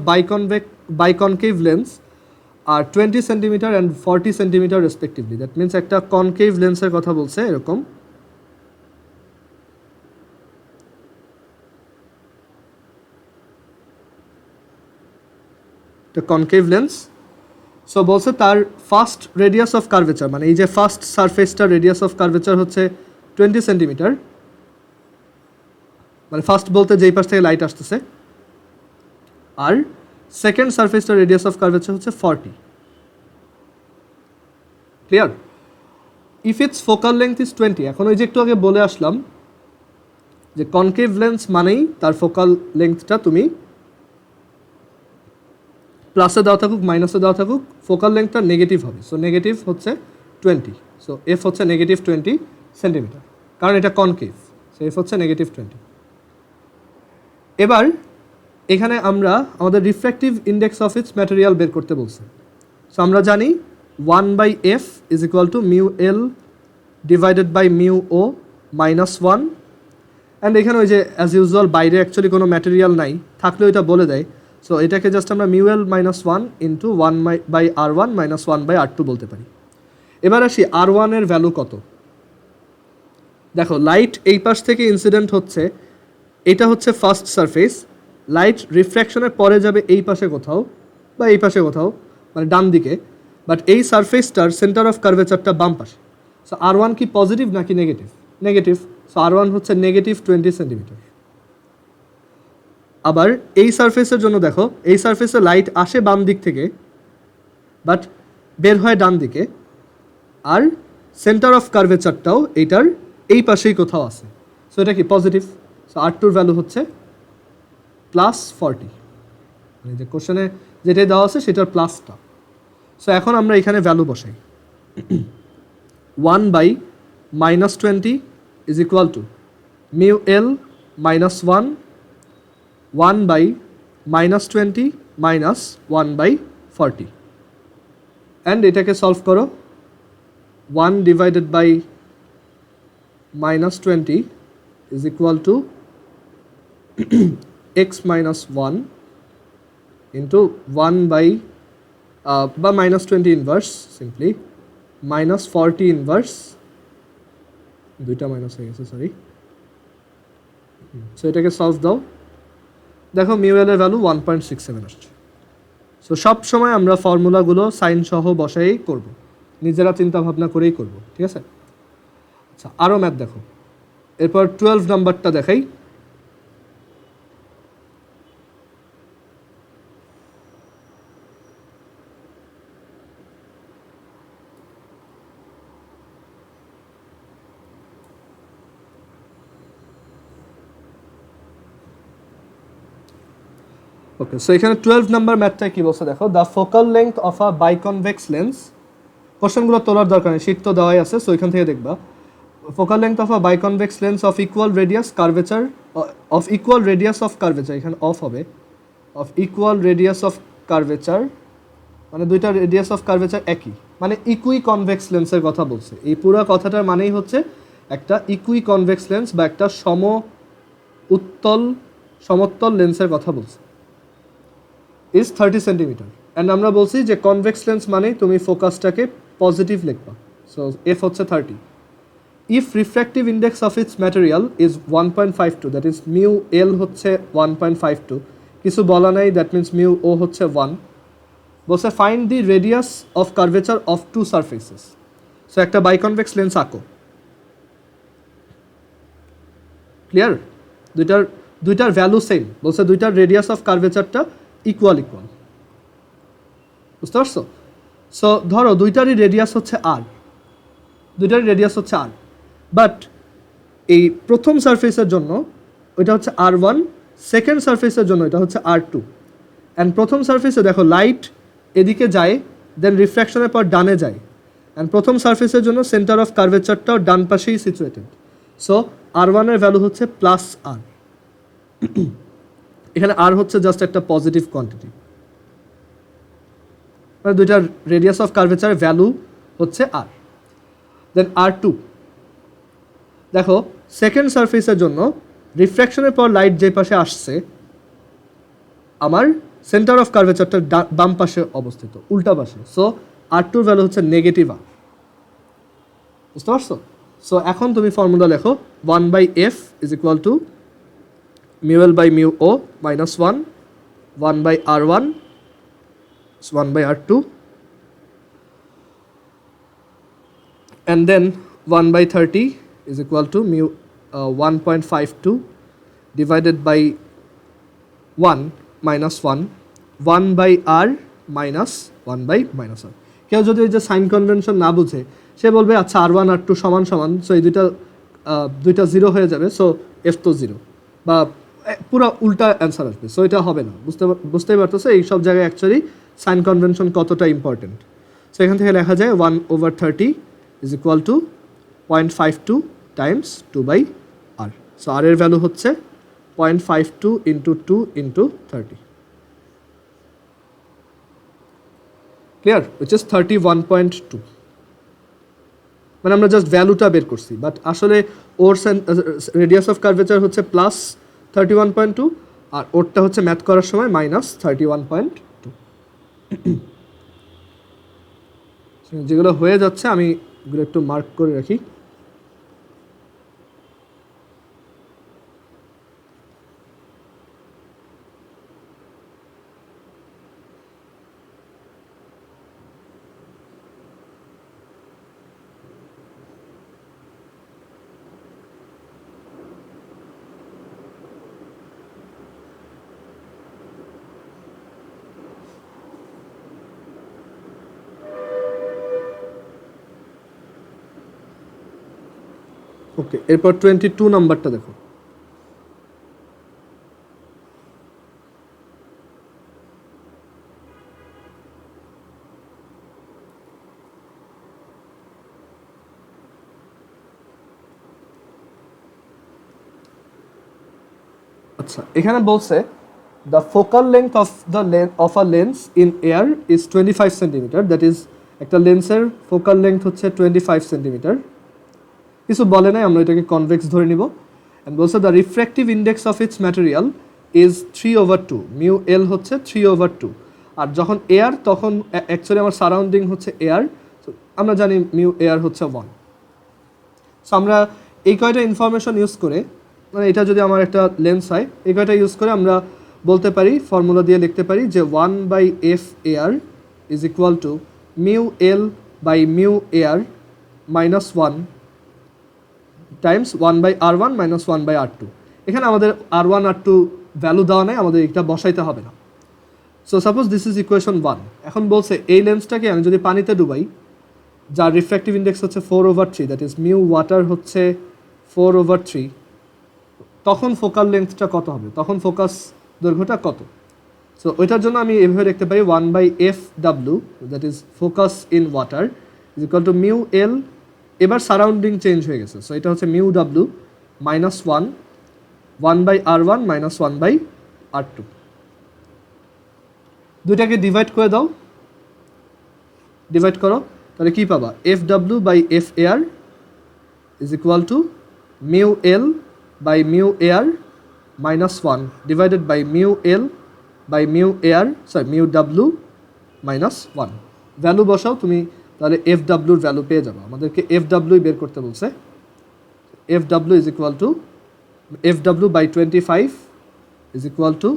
[SPEAKER 1] biconcave lens are 20 centimetre and 40 centimetre respectively, that means একটা কনকেভ লেন্সের কথা বলছে, এরকম কনকেভ লেন্স। সো বলছে তার ফার্স্ট রেডিয়াস অফ কার্ভেচার, মানে এই যে ফার্স্ট সারফেসটার রেডিয়াস অফ কার্ভেচার হচ্ছে 20 সেন্টিমিটার, মানে ফার্স্ট বলতে যেই পাশ থেকে লাইট আসতেছে, আর সেকেন্ড সারফেসটার রেডিয়াস অফ কার্ভেচার হচ্ছে 40। Clear? If it's focal length is 20, এখন ওই যে একটু আগে বলে আসলাম যে কনকেভ লেন্স মানেই তার ফোকাল লেন্থটা তুমি প্লাসে দেওয়া থাকুক মাইনাসে দেওয়া থাকুক ফোকাল লেন্থটা নেগেটিভ হবে। সো নেগেটিভ হচ্ছে 20, সো এফ হচ্ছে নেগেটিভ 20 সেন্টিমিটার, কারণ এটা কনকেভ, সো এফ হচ্ছে নেগেটিভ 20। এবার এখানে আমরা আমাদের refractive index of its material বের করতে বলছি। সো আমরা জানি 1/f is equal to mu l divided by mu o minus 1, and এখানে ওই যে অ্যাজ ইউজুয়াল বাইরে অ্যাকচুয়ালি কোনো ম্যাটেরিয়াল নাই, থাকলেও এটা বলে দেয়। সো এটাকে জাস্ট আমরা mu l minus 1 into 1/r1 minus 1/r2 বলতে পারি। এবার আসি r1 এর ভ্যালু কত। দেখো লাইট এই পাশ থেকে ইনসিডেন্ট হচ্ছে, এটা হচ্ছে ফার্স্ট সারফেস, লাইট রিফ্র্যাকশনের পরে যাবে এই পাশে কোথাও বা এই পাশে কোথাও, মানে ডান দিকে, বাট এই সারফেসটার সেন্টার অফ কার্ভেচারটা বাম পাশে। সো r1 কি পজিটিভ নাকি নেগেটিভ? নেগেটিভ। সো r1 হচ্ছে নেগেটিভ 20 সেন্টিমিটার। আবার এই সারফেসের জন্য দেখো, এই সারফেসে লাইট আসে বাম দিক থেকে বাট বের হয় ডান দিকে, আর সেন্টার অফ কার্ভেচারটাও এইটার এই পাশেই কোথাও আছে। সো এটা কি পজিটিভ। সো r2 এর ভ্যালু হচ্ছে প্লাস 40, মানে যে কোশ্চেনে যেটাই দেওয়া আছে সেটার প্লাসটা। সো এখন আমরা এখানে ভ্যালু বসাই। 1/-20 is equal to mu l minus 1/-20 minus 1/40, and এটাকে সলভ করো। 1 divided by -20 is equal to x minus 1 into 1 by বা -20 ইনভার্স সিম্পলি মাইনাস 40 ইনভার্স, দুইটা মাইনাস হয়ে গেছে সরি। সো এটাকে সলভ দাও, দেখো মিউ এল এর ভ্যালু 1.67 আসছে। সো সব সময় আমরা ফর্মুলাগুলো সাইন সহ বসাই করব, নিজেরা চিন্তা ভাবনা করেই করব, ঠিক আছে। আচ্ছা আরও ম্যাথ দেখো, এরপর 12 নাম্বারটা দেখাই। ওকে, সো এখানে 12 নাম্বার ম্যাথটা কি বলছে দেখো, the focal length of a biconvex lens. কোশ্চেনগুলো তোলার দরকার নেই, শীট তো দেওয়াই আছে, সো এখান থেকে দেখবা। Focal length of a biconvex lens of equal radius curvature of equal radius of curvature, এখানে অফ হবে, of equal radius of curvature, মানে দুইটা রেডিয়াস অফ কার্ভেচার একই, মানে ইকুই কনভেক্স লেন্সের কথা বলছে। এই পুরো কথাটার মানেই হচ্ছে একটা ইকুই কনভেক্স লেন্স বা একটা সমতল লেন্সের কথা বলছে। ইজ 30 সেন্টিমিটার, অ্যান্ড আমরা বলছি যে কনভেক্স লেন্স মানে তুমি ফোকাসটাকে পজিটিভ লিখবা। সো এফ হচ্ছে 30। If refractive index of its material is 1.52, that is mu l হচ্ছে 1.52, কিছু বলা নাই, দ্যাট মিনস মিউ ও হচ্ছে 1। বলছে find the radius of curvature of two surfaces. So একটা বাইকনভেক্স লেন্স আঁকো, ক্লিয়ার? দুইটার ভ্যালু সেম, বলছে দুইটার রেডিয়াস অফ কার্ভেচারটা ইকুয়াল, বুঝতে পারছো? সো ধরো দুইটারই রেডিয়াস হচ্ছে আর, বাট এই প্রথম সারফেসের জন্য ওইটা হচ্ছে r1, সেকেন্ড সারফেসের জন্য এটা হচ্ছে r2, অ্যান্ড প্রথম সারফেসে দেখো লাইট এদিকে যায়, দেন রিফ্র্যাকশনের পর ডানে যায়, অ্যান্ড প্রথম সারফেসের জন্য সেন্টার অফ কার্ভেচারটাও ডান পাশেই সিচুয়েটেড। সো r1 এর ভ্যালু হচ্ছে প্লাস r, এখানে r হচ্ছে জাস্ট একটা পজিটিভ কোয়ান্টিটি, মানে দুইটার রেডিয়াস অফ কার্ভেচারের ভ্যালু হচ্ছে r। দেন r2 দেখো সেকেন্ড সারফেসের জন্য রিফ্র্যাকশনের পর লাইট যে পাশে আসছে, আমার সেন্টার অফ কার্ভেচারটা বাম পাশে অবস্থিত, উল্টা পাশে। সো r2 এর ভ্যালু হচ্ছে নেগেটিভ r, বুঝতে পারছো? সো এখন তুমি ফর্মুলা লেখো, 1/f is equal to mu l by mu o minus 1/r1 1/r2, and then 1/30 is equal to mu 1.52 divided by 1 minus 1 by r minus 1 by minus r। কেউ যদি এই যে sign convention না বুঝে সে বলবে আচ্ছা R1 R2 সমান সমান, সো এই দুইটা জিরো হয়ে যাবে, সো এফ তো জিরো, বা পুরো উল্টা অ্যান্সার আসবে। সো এটা হবে না, বুঝতেই পারতেছো এই সব জায়গায় অ্যাকচুয়ালি সাইন কনভেনশন কতটা ইম্পর্টেন্ট। সো এখান থেকে লেখা যায় 1/30 is equal to 0.52 times 2/r। So r এর ভ্যালু হচ্ছে 0.52 into 2 into 30, clear, which is 31.2। মানে আমরা জাস্ট ভ্যালুটা বের করছি, বাট আসলে ওর রেডিয়াস অফ কার্ভেচার হচ্ছে প্লাস 31.2, আর ওরটা হচ্ছে ম্যাথ করার সময় মাইনাস 31.2। যেগুলো হয়ে যাচ্ছে আমি এগুলো একটু মার্ক করে রাখি। ওকে, এরপর 22 নাম্বারটা দেখো। আচ্ছা, এখানে বলছে the focal length of a lens in air is 25 centimetre, that is একটা লেন্সের ফোকাল লেন্থ হচ্ছে 25 সেন্টিমিটার। কিছু বলে নাই, আমরা এটাকে কনভেক্স ধরে নিব। অ্যান্ড বলছে the refractive index of its material is 3/2, mu l হচ্ছে 3/2। আর যখন এয়ার, তখন অ্যাকচুয়ালি আমার সারাউন্ডিং হচ্ছে এয়ার, আমরা জানি মিউ এয়ার হচ্ছে 1। সো আমরা এই কয়টা ইনফরমেশন ইউজ করে, মানে এটা যদি আমার একটা লেন্স হয়, এই কয়টা ইউজ করে আমরা বলতে পারি, ফর্মুলা দিয়ে লিখতে পারি যে 1/f air is equal to mu l by mu air minus 1 times 1/r1 minus 1/r2। এখানে আমাদের R1 R2 ভ্যালু দেওয়া নেই, আমাদের এটা বসাইতে হবে না। So suppose this is equation 1। এখন বলছে এই লেন্সটাকে আমি যদি পানিতে ডুবাই, যার রিফ্র্যাক্টিভ ইন্ডেক্স হচ্ছে 4/3, দ্যাট ইজ মিউ ওয়াটার হচ্ছে 4/3, তখন ফোকাল লেন্থটা কত হবে, তখন ফোকাস দৈর্ঘ্যটা কত। সো ওইটার জন্য আমি এভাবে লিখতে পারি 1/fw, that is focus in water, is equal to mu এল, এবার সারাউন্ডিং চেঞ্জ হয়ে গেছে, সো এটা হচ্ছে মিউ ডাব্লু মাইনাস 1/r1 মাইনাস 1/r2। দুইটাকে ডিভাইড করে দাও, ডিভাইড করো, তাহলে কী পাবা, FW by f air is equal to mu l by mu air minus 1 divided by mu l by mu air, sorry mu ডাব্লু মাইনাস 1। ভ্যালু বসাও তুমি, তাহলে FWর ভ্যালু পেয়ে যাবো। আমাদেরকে FW বের করতে বলছে। FW is equal to FW by 25 is equal to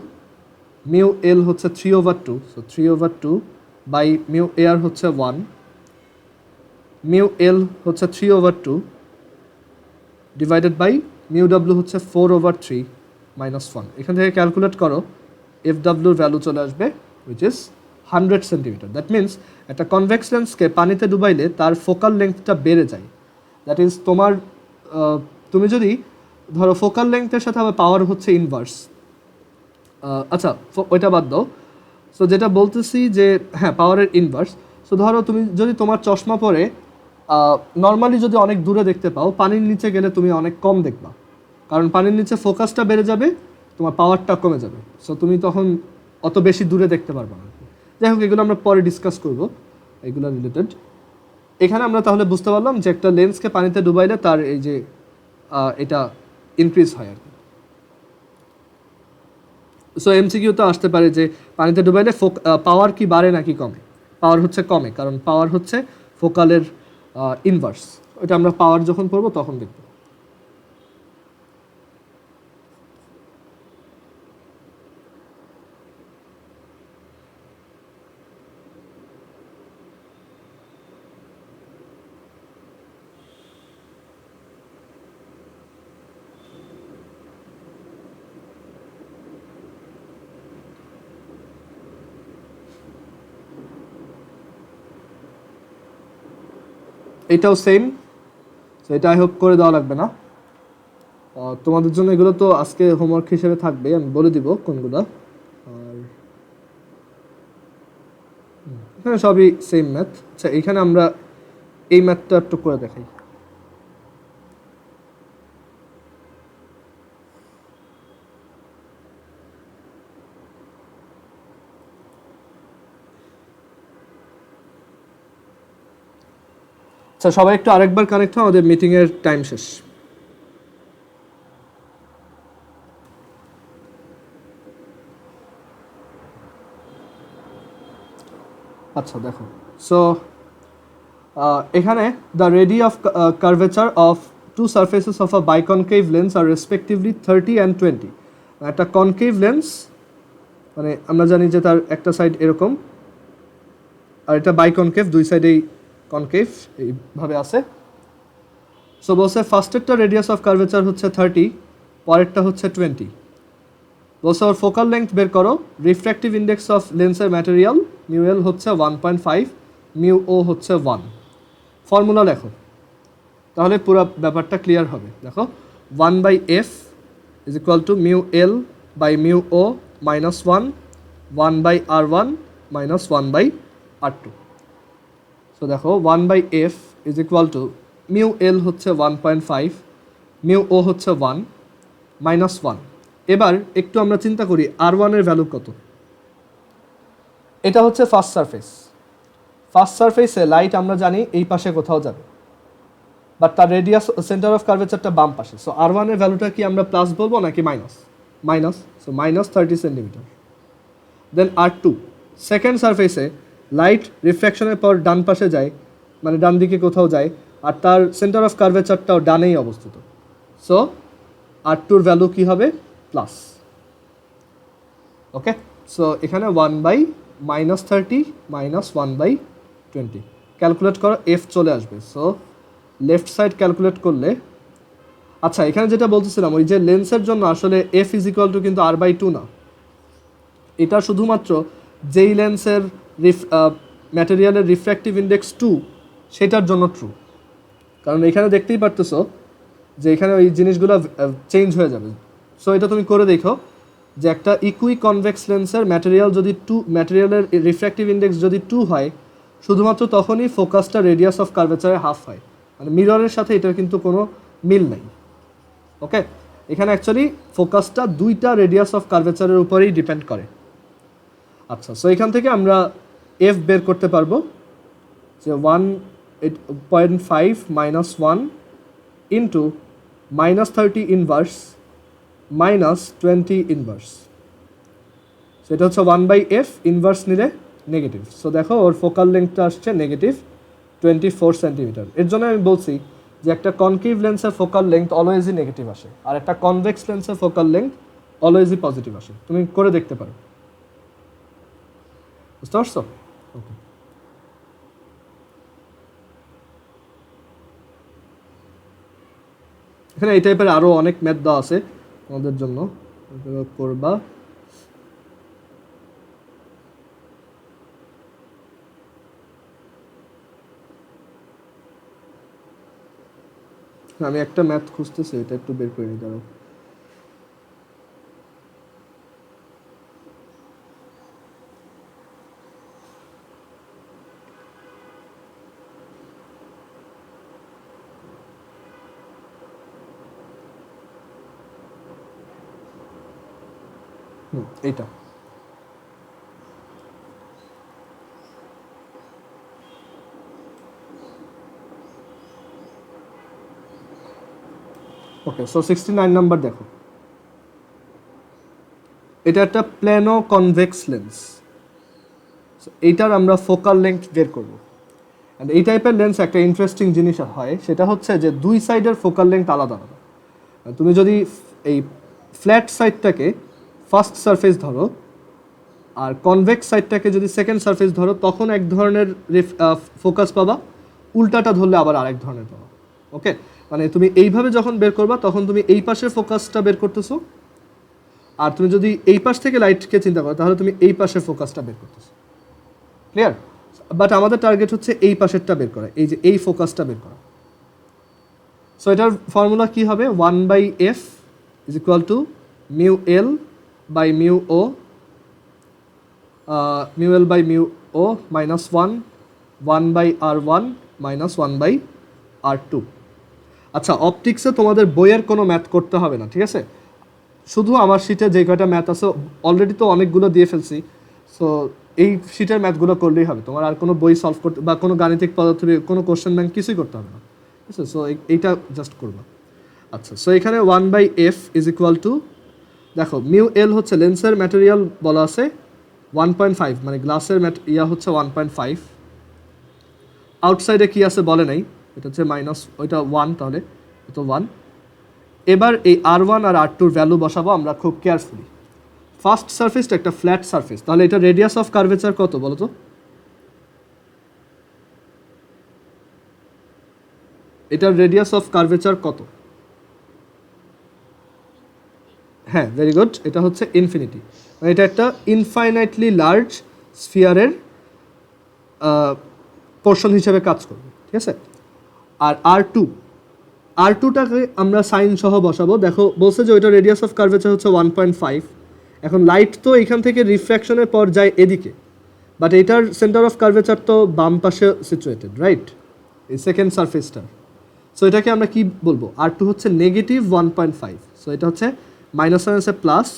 [SPEAKER 1] mu l হচ্ছে 3/2, সো 3/2 বাই মিউ এয়ার হচ্ছে 1, মিউ এল হচ্ছে 3/2 ডিভাইডেড বাই মিউ ডাব্লু হচ্ছে 4/3 মাইনাস 1। এখান থেকে ক্যালকুলেট করো, FWর ভ্যালু চলে আসবে which is 100 centimetre. That means একটা কনভেক্স লেন্সকে পানিতে ডুবাইলে তার ফোকাল লেন্থটা বেড়ে যায়। দ্যাট ইজ তোমার তুমি যদি ধরো ফোকাল লেন্থের সাথে আবার পাওয়ার হচ্ছে ইনভার্স, আচ্ছা ওইটা বাদ দাও। সো যেটা বলতেছি যে হ্যাঁ, পাওয়ারের ইনভার্স। সো ধরো তুমি যদি তোমার চশমা পরে নর্মালি যদি অনেক দূরে দেখতে পাও, পানির নিচে গেলে তুমি অনেক কম দেখবা, কারণ পানির নিচে ফোকাসটা বেড়ে যাবে, তোমার পাওয়ারটা কমে যাবে, সো তুমি তখন অত বেশি দূরে দেখতে পারবে না। যাই হোক, এগুলো আমরা পরে ডিসকাস করবো, এগুলো রিলেটেড। এখানে আমরা তাহলে বুঝতে পারলাম যে একটা লেন্সকে পানিতে ডুবাইলে তার এই যে এটা ইনক্রিজ হয় আর কি। সো এমসিকিউতে আসতে পারে যে পানিতে ডুবাইলে পাওয়ার কি বাড়ে নাকি কমে। পাওয়ার হচ্ছে কমে, কারণ পাওয়ার হচ্ছে ফোকালের ইনভার্স। ওইটা আমরা পাওয়ার যখন পড়বো তখন দেখব। এটাও সেম, তো এটা আই হোপ করে দেওয়া লাগবে না। তোমাদের জন্য এগুলো তো আজকে হোমওয়ার্ক হিসেবে থাকবে, আমি বলে দিব কোনগুলো। আর এখানে সবই সেম ম্যাথ। আচ্ছা এইখানে আমরা এই ম্যাথটা একটু করে দেখাই। আচ্ছা সবাই একটু আরেকবার কানেক্ট হও, আমাদের মিটিংয়ের টাইম শেষ। আচ্ছা দেখো, সো এখানে the radii of curvature of two surfaces of a biconcave lens are respectively 30 and 20। একটা কনকেভ লেন্স মানে আমরা জানি যে তার একটা সাইড এরকম, আর এটা বাইকনকেভ, দুই সাইডেই কনকেভ এইভাবে আছে। সো বলছে ফার্স্টেরটা রেডিয়াস অফ কার্ভেচার হচ্ছে 30, পরেরটা হচ্ছে 20। বলছে ওর ফোকাল লেন্থ বের করো। রিফ্র্যাক্টিভ ইন্ডেক্স অফ লেন্সের ম্যাটেরিয়াল মিউ এল হচ্ছে 1.5, মিউ ও হচ্ছে 1। ফর্মুলা লেখো, তাহলে পুরো ব্যাপারটা ক্লিয়ার হবে। দেখো 1/f is equal to mu l by mu o minus 1, 1/r1 minus 1/r2। So দেখো 1/f is equal to mu l হচ্ছে 1.5, মিউ ও হচ্ছে 1 মাইনাস 1। এবার একটু আমরা চিন্তা করি R1 এর ভ্যালু কত। এটা হচ্ছে ফার্স্ট সারফেস, ফার্স্ট সারফেসে লাইট আমরা জানি এই পাশে কোথাও যাবে, বাট তার রেডিয়াস সেন্টার অফ কার্ভেচারটা বাম পাশে। সো R1 এর ভ্যালুটা কি আমরা প্লাস বলবো নাকি minus? Minus, so minus 30 centimetre. Then R2 second সারফেসে লাইট রিফ্র্যাকশনের পর ডান পাশে যায়, মানে ডান দিকে কোথাও যায়, আর তার সেন্টার অফ কার্ভেচারটাও ডানেই অবস্থিত। সো R2 এর ভ্যালু কি হবে? প্লাস। ওকে, সো এখানে 1/-30 মাইনাস 1/20 ক্যালকুলেট করো, এফ চলে আসবে। সো লেফট সাইড ক্যালকুলেট করলে, আচ্ছা এখানে যেটা বলতেছিলাম ওই যে লেন্সের জন্য আসলে এফ ইজ ইকুয়াল টু কিন্তু R/2 না, এটা শুধুমাত্র যেই লেন্সের ম্যাটেরিয়ালের রিফ্র্যাক্টিভ ইন্ডেক্স 2 সেটার জন্য ট্রু। কারণ এখানে দেখতেই পারতেছো যে এখানে ওই জিনিসগুলো চেঞ্জ হয়ে যাবে। সো এটা তুমি করে দেখো যে একটা ইকুই কনভেক্স লেন্সের ম্যাটেরিয়ালের রিফ্র্যাক্টিভ ইন্ডেক্স যদি 2 হয়, শুধুমাত্র তখনই ফোকাসটা রেডিয়াস অফ কার্ভেচারে হাফ হয়। মানে মিররের সাথে এটার কিন্তু কোনো মিল নেই। ওকে, এখানে অ্যাকচুয়ালি ফোকাসটা দুইটা রেডিয়াস অফ কার্ভেচারের উপরেই ডিপেন্ড করে। আচ্ছা, সো এখান থেকে আমরা এফ বের করতে পারবো যে 1.5 minus 1 into minus 30 inverse minus 20 inverse. সেটা হচ্ছে 1/f, ইনভার্স নিলে নেগেটিভ। সো দেখো ওর ফোকাল লেন্থটা আসছে নেগেটিভ 24 সেন্টিমিটার। এর জন্য আমি বলছি যে একটা কনকেভ লেন্সের ফোকাল লেন্থ অলওয়েজই নেগেটিভ আসে, আর একটা কনভেক্স লেন্সের ফোকাল লেন্থ অলওয়েজই পজিটিভ আসে। তুমি করে দেখতে পারো, বুঝতে পারছো? ওকে, এখানে এই টাইপের আরও অনেক ম্যাথ দেওয়া আছে আমাদের জন্য, করবা। আমি একটা ম্যাথ খুঁজতেছি, এটা একটু বের করে নিই, দাঁড়াও। এইটা ওকে। সো 69 নাম্বার দেখো, এটা একটা প্ল্যানো কনভেক্স লেন্স। এইটার আমরা ফোকাল লেন্থ বের করব। অ্যান্ড এই টাইপের লেন্স একটা ইন্টারেস্টিং জিনিস হয়, সেটা হচ্ছে যে দুই সাইডের ফোকাল লেন্থ আলাদা আলাদা। তুমি যদি এই ফ্ল্যাট সাইডটাকে ফার্স্ট সারফেস ধরো আর কনভেক্স সাইডটাকে যদি সেকেন্ড সারফেস ধরো, তখন এক ধরনের ফোকাস পাবা, উল্টাটা ধরলে আবার আরেক ধরনের পাবা। ওকে, মানে তুমি এইভাবে যখন বের করবা তখন তুমি এই পাশের ফোকাসটা বের করতেছো, আর তুমি যদি এই পাশ থেকে লাইটকে চিন্তা করো তাহলে তুমি এই পাশের ফোকাসটা বের করতেছো। ক্লিয়ার? বাট আমাদের টার্গেট হচ্ছে এই পাশেরটা বের করা, এই যে এই ফোকাসটা বের করা। সো এটার ফর্মুলা কি হবে, 1/f is equal to mu l by mu o, mu l by mu o minus 1/r1 minus 1/r2। আচ্ছা, অপটিক্সে তোমাদের বইয়ের কোনো ম্যাথ করতে হবে না, ঠিক আছে? শুধু আমার শিটে যে কয়টা ম্যাথ আছে অলরেডি তো অনেকগুলো দিয়ে ফেলছি, সো এই শিটের ম্যাথগুলো করলেই হবে, তোমার আর কোনো বই সলভ করতে বা কোনো গাণিতিক পদার্থ কোনো কোশ্চেন ব্যাংক কিছুই করতে হবে না, ঠিক আছে? সো এইটা জাস্ট করবা। আচ্ছা, সো এখানে 1/f ইজ ইকুয়াল টু, দেখো মিউ এল হচ্ছে লেন্সের ম্যাটেরিয়াল বলা আছে 1.5, মানে গ্লাসের হচ্ছে 1.5, আউটসাইডে কি আছে বলে নাই, এটা হচ্ছে মাইনাস, ওইটা 1, তাহলে এটা 1। এবার এই R1 আর R2 ভ্যালু বসাবো আমরা খুব কেয়ারফুলি। ফার্স্ট সারফেসটা একটা ফ্ল্যাট সারফেস, তাহলে এটা রেডিয়াস অফ কার্ভেচার কত বলো তো? এটার রেডিয়াস অফ কার্ভেচার কত? হ্যাঁ, ভেরি গুড, এটা হচ্ছে ইনফিনিটি। এটা একটা ইনফাইনাইটলি লার্জ স্ফিয়ারের পোর্শন হিসেবে কাজ করবে, ঠিক আছে? আর R2টাকে আমরা সাইন সহ বসাবো। দেখো বলছে যে ওইটা রেডিয়াস অফ কার্ভেচার হচ্ছে 1.5। এখন লাইট তো এখান থেকে রিফ্র্যাকশনের পর যায় এদিকে, বাট এটার সেন্টার অফ কার্ভেচার তো বাম পাশে সিচুয়েটেড, রাইট? এই সেকেন্ড সারফেসটার। সো এটাকে আমরা কি বলবো, R2 হচ্ছে নেগেটিভ 1.5, সো এটা হচ্ছে মাইনাস আছে প্লাস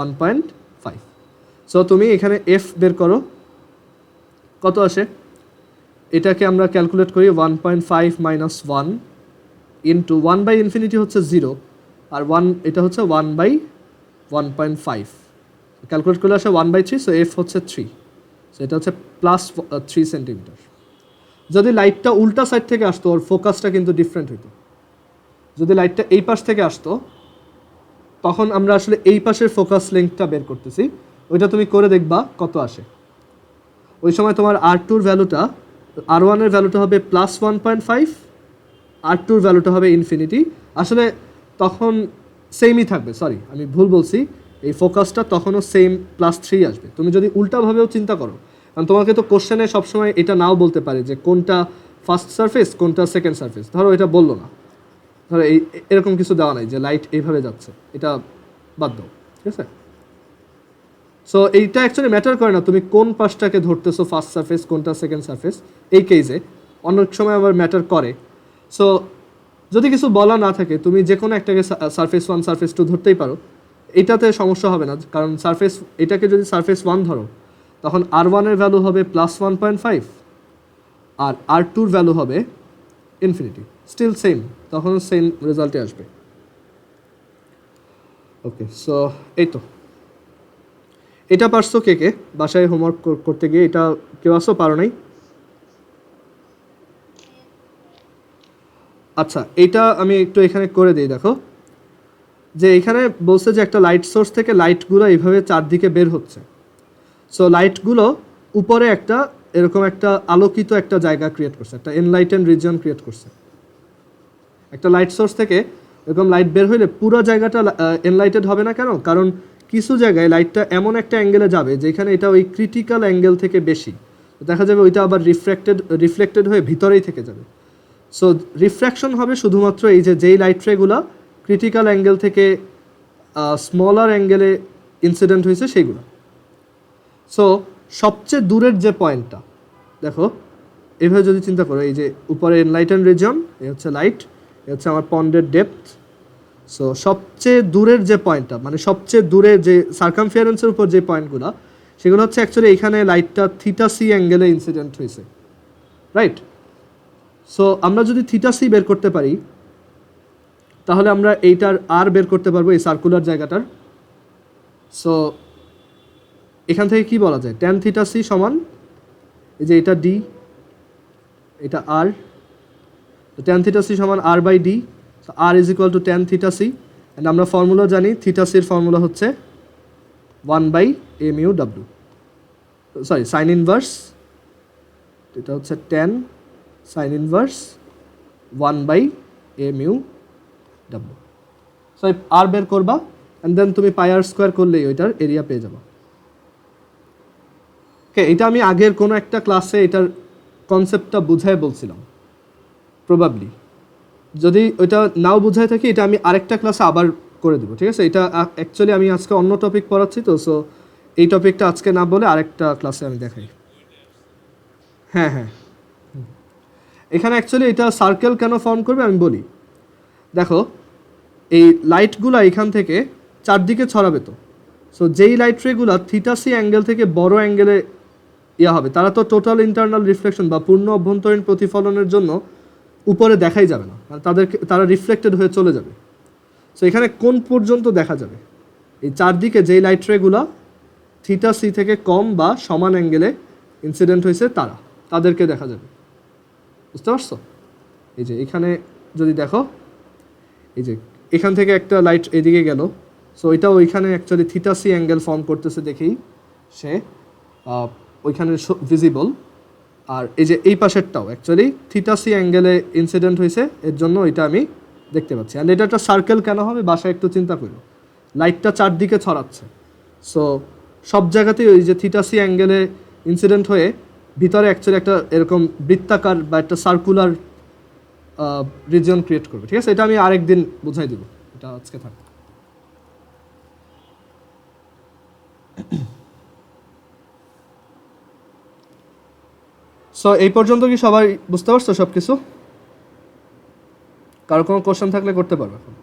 [SPEAKER 1] 1.5। সো তুমি এখানে এফ বের করো, কত আসে? এটাকে আমরা ক্যালকুলেট করি 1.5 মাইনাস 1 ইন্টু 1/ইনফিনিটি হচ্ছে 0, আর 1 এটা হচ্ছে 1/1.5, ক্যালকুলেট করলে আসে 1/3, সো এফ হচ্ছে 3, সো এটা হচ্ছে প্লাস 3 সেন্টিমিটার। যদি লাইটটা উল্টা সাইড থেকে আসতো ওর ফোকাসটা কিন্তু ডিফারেন্ট হইতো। যদি লাইটটা এই পাশ থেকে আসতো তখন আমরা আসলে এই পাশের ফোকাস লেন্থটা বের করতেছি, ওইটা তুমি করে দেখবা কত আসে। ওই সময় তোমার R2-র ভ্যালুটা, R1-এর ভ্যালুটা হবে প্লাস 1.5, R2-র ভ্যালুটা হবে ইনফিনিটি। আসলে তখন সেমই থাকবে, সরি আমি ভুল বলছি, এই ফোকাসটা তখনও সেম প্লাস 3 আসবে। তুমি যদি উল্টাভাবেও চিন্তা করো, কারণ তোমাকে তো কোশ্চেনে সবসময় এটা নাও বলতে পারে যে কোনটা ফার্স্ট সারফেস কোনটা সেকেন্ড সারফেস, ধরো এটা বললো না, ধরো এরকম কিছু দেওয়া নাই যে লাইট এইভাবে যাচ্ছে, এটা বাদ দাও, ঠিক আছে? সো এইটা অ্যাকচুয়ালি ম্যাটার করে না তুমি কোন পাশটাকে ধরতেছো, ফার্স্ট সারফেস কোনটা সেকেন্ড সারফেস, এই কেসে অনেক সময় আবার ম্যাটার করে। সো যদি কিছু বলা না থাকে তুমি যে কোনো একটাকে সারফেস 1 সারফেস 2 ধরতেই পারো, এটাতে সমস্যা হবে না, কারণ সারফেস এটাকে যদি সারফেস 1 ধরো তখন R1-এর ভ্যালু হবে প্লাস 1.5 আর R2-র ভ্যালু হবে ইনফিনিটি, স্টিল সেম, তখন সেম রেজাল্টে আসবে। ওকে, সো এই তো, এটা পারছো কে কে বাসায় হোমওয়ার্ক করতে গিয়ে? এটা কেউ আসো পারো নাই? আচ্ছা, এইটা আমি একটু এখানে করে দিই। দেখো যে এখানে বলছে যে একটা লাইট সোর্স থেকে লাইটগুলো এইভাবে চারদিকে বের হচ্ছে। সো লাইটগুলো উপরে একটা এরকম একটা আলোকিত একটা জায়গা ক্রিয়েট করছে, একটা এনলাইটেন রিজিয়ন ক্রিয়েট করছে। একটা লাইট সোর্স থেকে এরকম লাইট বের হইলে পুরো জায়গাটা এনলাইটেড হবে না কেন? কারণ কিছু জায়গায় লাইটটা এমন একটা অ্যাঙ্গেলে যাবে যেখানে এটা ওই ক্রিটিক্যাল অ্যাঙ্গেল থেকে বেশি, দেখা যাবে ওইটা আবার রিফ্লেক্টেড হয়ে ভিতরেই থেকে যাবে। সো রিফ্র্যাকশন হবে শুধুমাত্র এই যে যেই লাইট রেগুলো ক্রিটিক্যাল অ্যাঙ্গেল থেকে স্মলার অ্যাঙ্গেলে ইনসিডেন্ট হয়েছে সেইগুলো। সো সবচেয়ে দূরের যে পয়েন্টটা, দেখো এভাবে যদি চিন্তা করো, এই যে উপরে এনলাইটেন রিজন, এই হচ্ছে লাইট, এই হচ্ছে আমার পন্ডের ডেপথ। সো সবচেয়ে দূরের যে পয়েন্টটা, মানে সবচেয়ে দূরে যে সার্কামফিয়ারেন্সের উপর যে পয়েন্টগুলো, সেগুলো হচ্ছে অ্যাকচুয়ালি এখানে লাইটটা থিটা সি অ্যাঙ্গেলে ইনসিডেন্ট হয়েছে, রাইট? সো আমরা যদি থিটা সি বের করতে পারি তাহলে আমরা এইটার আর বের করতে পারবো, এই সার্কুলার জায়গাটার। সো এখান থেকে কি বলা যায়, ট্যান থিটা সি সমান, এই যে এটা ডি, এটা আর, ট্যান থিটা সি সমান r by d, r is equal to tan theta c. And আমরা ফর্মুলা জানি, থিটা সির ফর্মুলা হচ্ছে 1/mu ডাব্লিউ, সরি সাইন ইনভার্স, এটা হচ্ছে ট্যান সাইন ইনভার্স 1/mu ডাব্লিউ। সো আর বের করবা, অ্যান্ড দেন তুমি পাই আর স্কোয়ার করলেই ওইটার এরিয়া পেয়ে যাবা। ওকে, এটা আমি আগের কোনো একটা ক্লাসে এটার কনসেপ্টটা বুঝায় বলছিলাম প্রবাবলি। যদি ওইটা নাও বুঝায় থাকি, এটা আমি আরেকটা ক্লাসে আবার করে দেবো, ঠিক আছে? এটা অ্যাকচুয়ালি আমি আজকে অন্য টপিক পড়াচ্ছি তো, সো এই টপিকটা আজকে না বলে আরেকটা ক্লাসে আমি দেখাই। হ্যাঁ হ্যাঁ, এখানে অ্যাকচুয়ালি এটা সার্কেল কেন ফর্ম করবে আমি বলি। দেখো, এই লাইটগুলো এখান থেকে চারদিকে ছড়াবে তো, সো যেই লাইট রেগুলো থিটা সি অ্যাঙ্গেল থেকে বড় অ্যাঙ্গেলে হবে, তারা তো টোটাল ইন্টারনাল রিফ্লেকশন বা পূর্ণ অভ্যন্তরীণ প্রতিফলনের জন্য উপরে দেখাই যাবে না, মানে তারা রিফ্লেক্টেড হয়ে চলে যাবে। সো এখানে কোন পর্যন্ত দেখা যাবে? এই চারদিকে যেই লাইট রেগুলো থিটা সি থেকে কম বা সমান অ্যাঙ্গেলে ইনসিডেন্ট হয়েছে তাদেরকে দেখা যাবে। বুঝতে পারছো? এই যে এখানে যদি দেখো, এই যে এখান থেকে একটা লাইট এদিকে গেল, সো এটা ওইখানে actually theta c angle form করতেছে দেখেই সে ওইখানে ভিজিবল। আর এই যে এই পাশেরটাও অ্যাকচুয়ালি থিটা সি অ্যাঙ্গেলে ইনসিডেন্ট হয়েছে, এর জন্য এটা আমি দেখতে পাচ্ছি। অ্যান্ড এটা একটা সার্কেল কেন হবে বাসায় একটু চিন্তা করো, লাইটটা চারদিকে ছড়াচ্ছে, সো সব জায়গাতেই ওই যে থিটা সি অ্যাঙ্গেলে ইনসিডেন্ট হয়ে ভিতরে অ্যাকচুয়ালি একটা এরকম বৃত্তাকার বা একটা সার্কুলার রিজিয়ন ক্রিয়েট করবে, ঠিক আছে? এটা আমি আরেকদিন বুঝাই দিব, এটা আজকে থাক। সো এই পর্যন্ত কি সবাই বুঝতে পারছো সব কিছু? কারো কোনো কোশ্চেন থাকলে করতে পারবে এখন।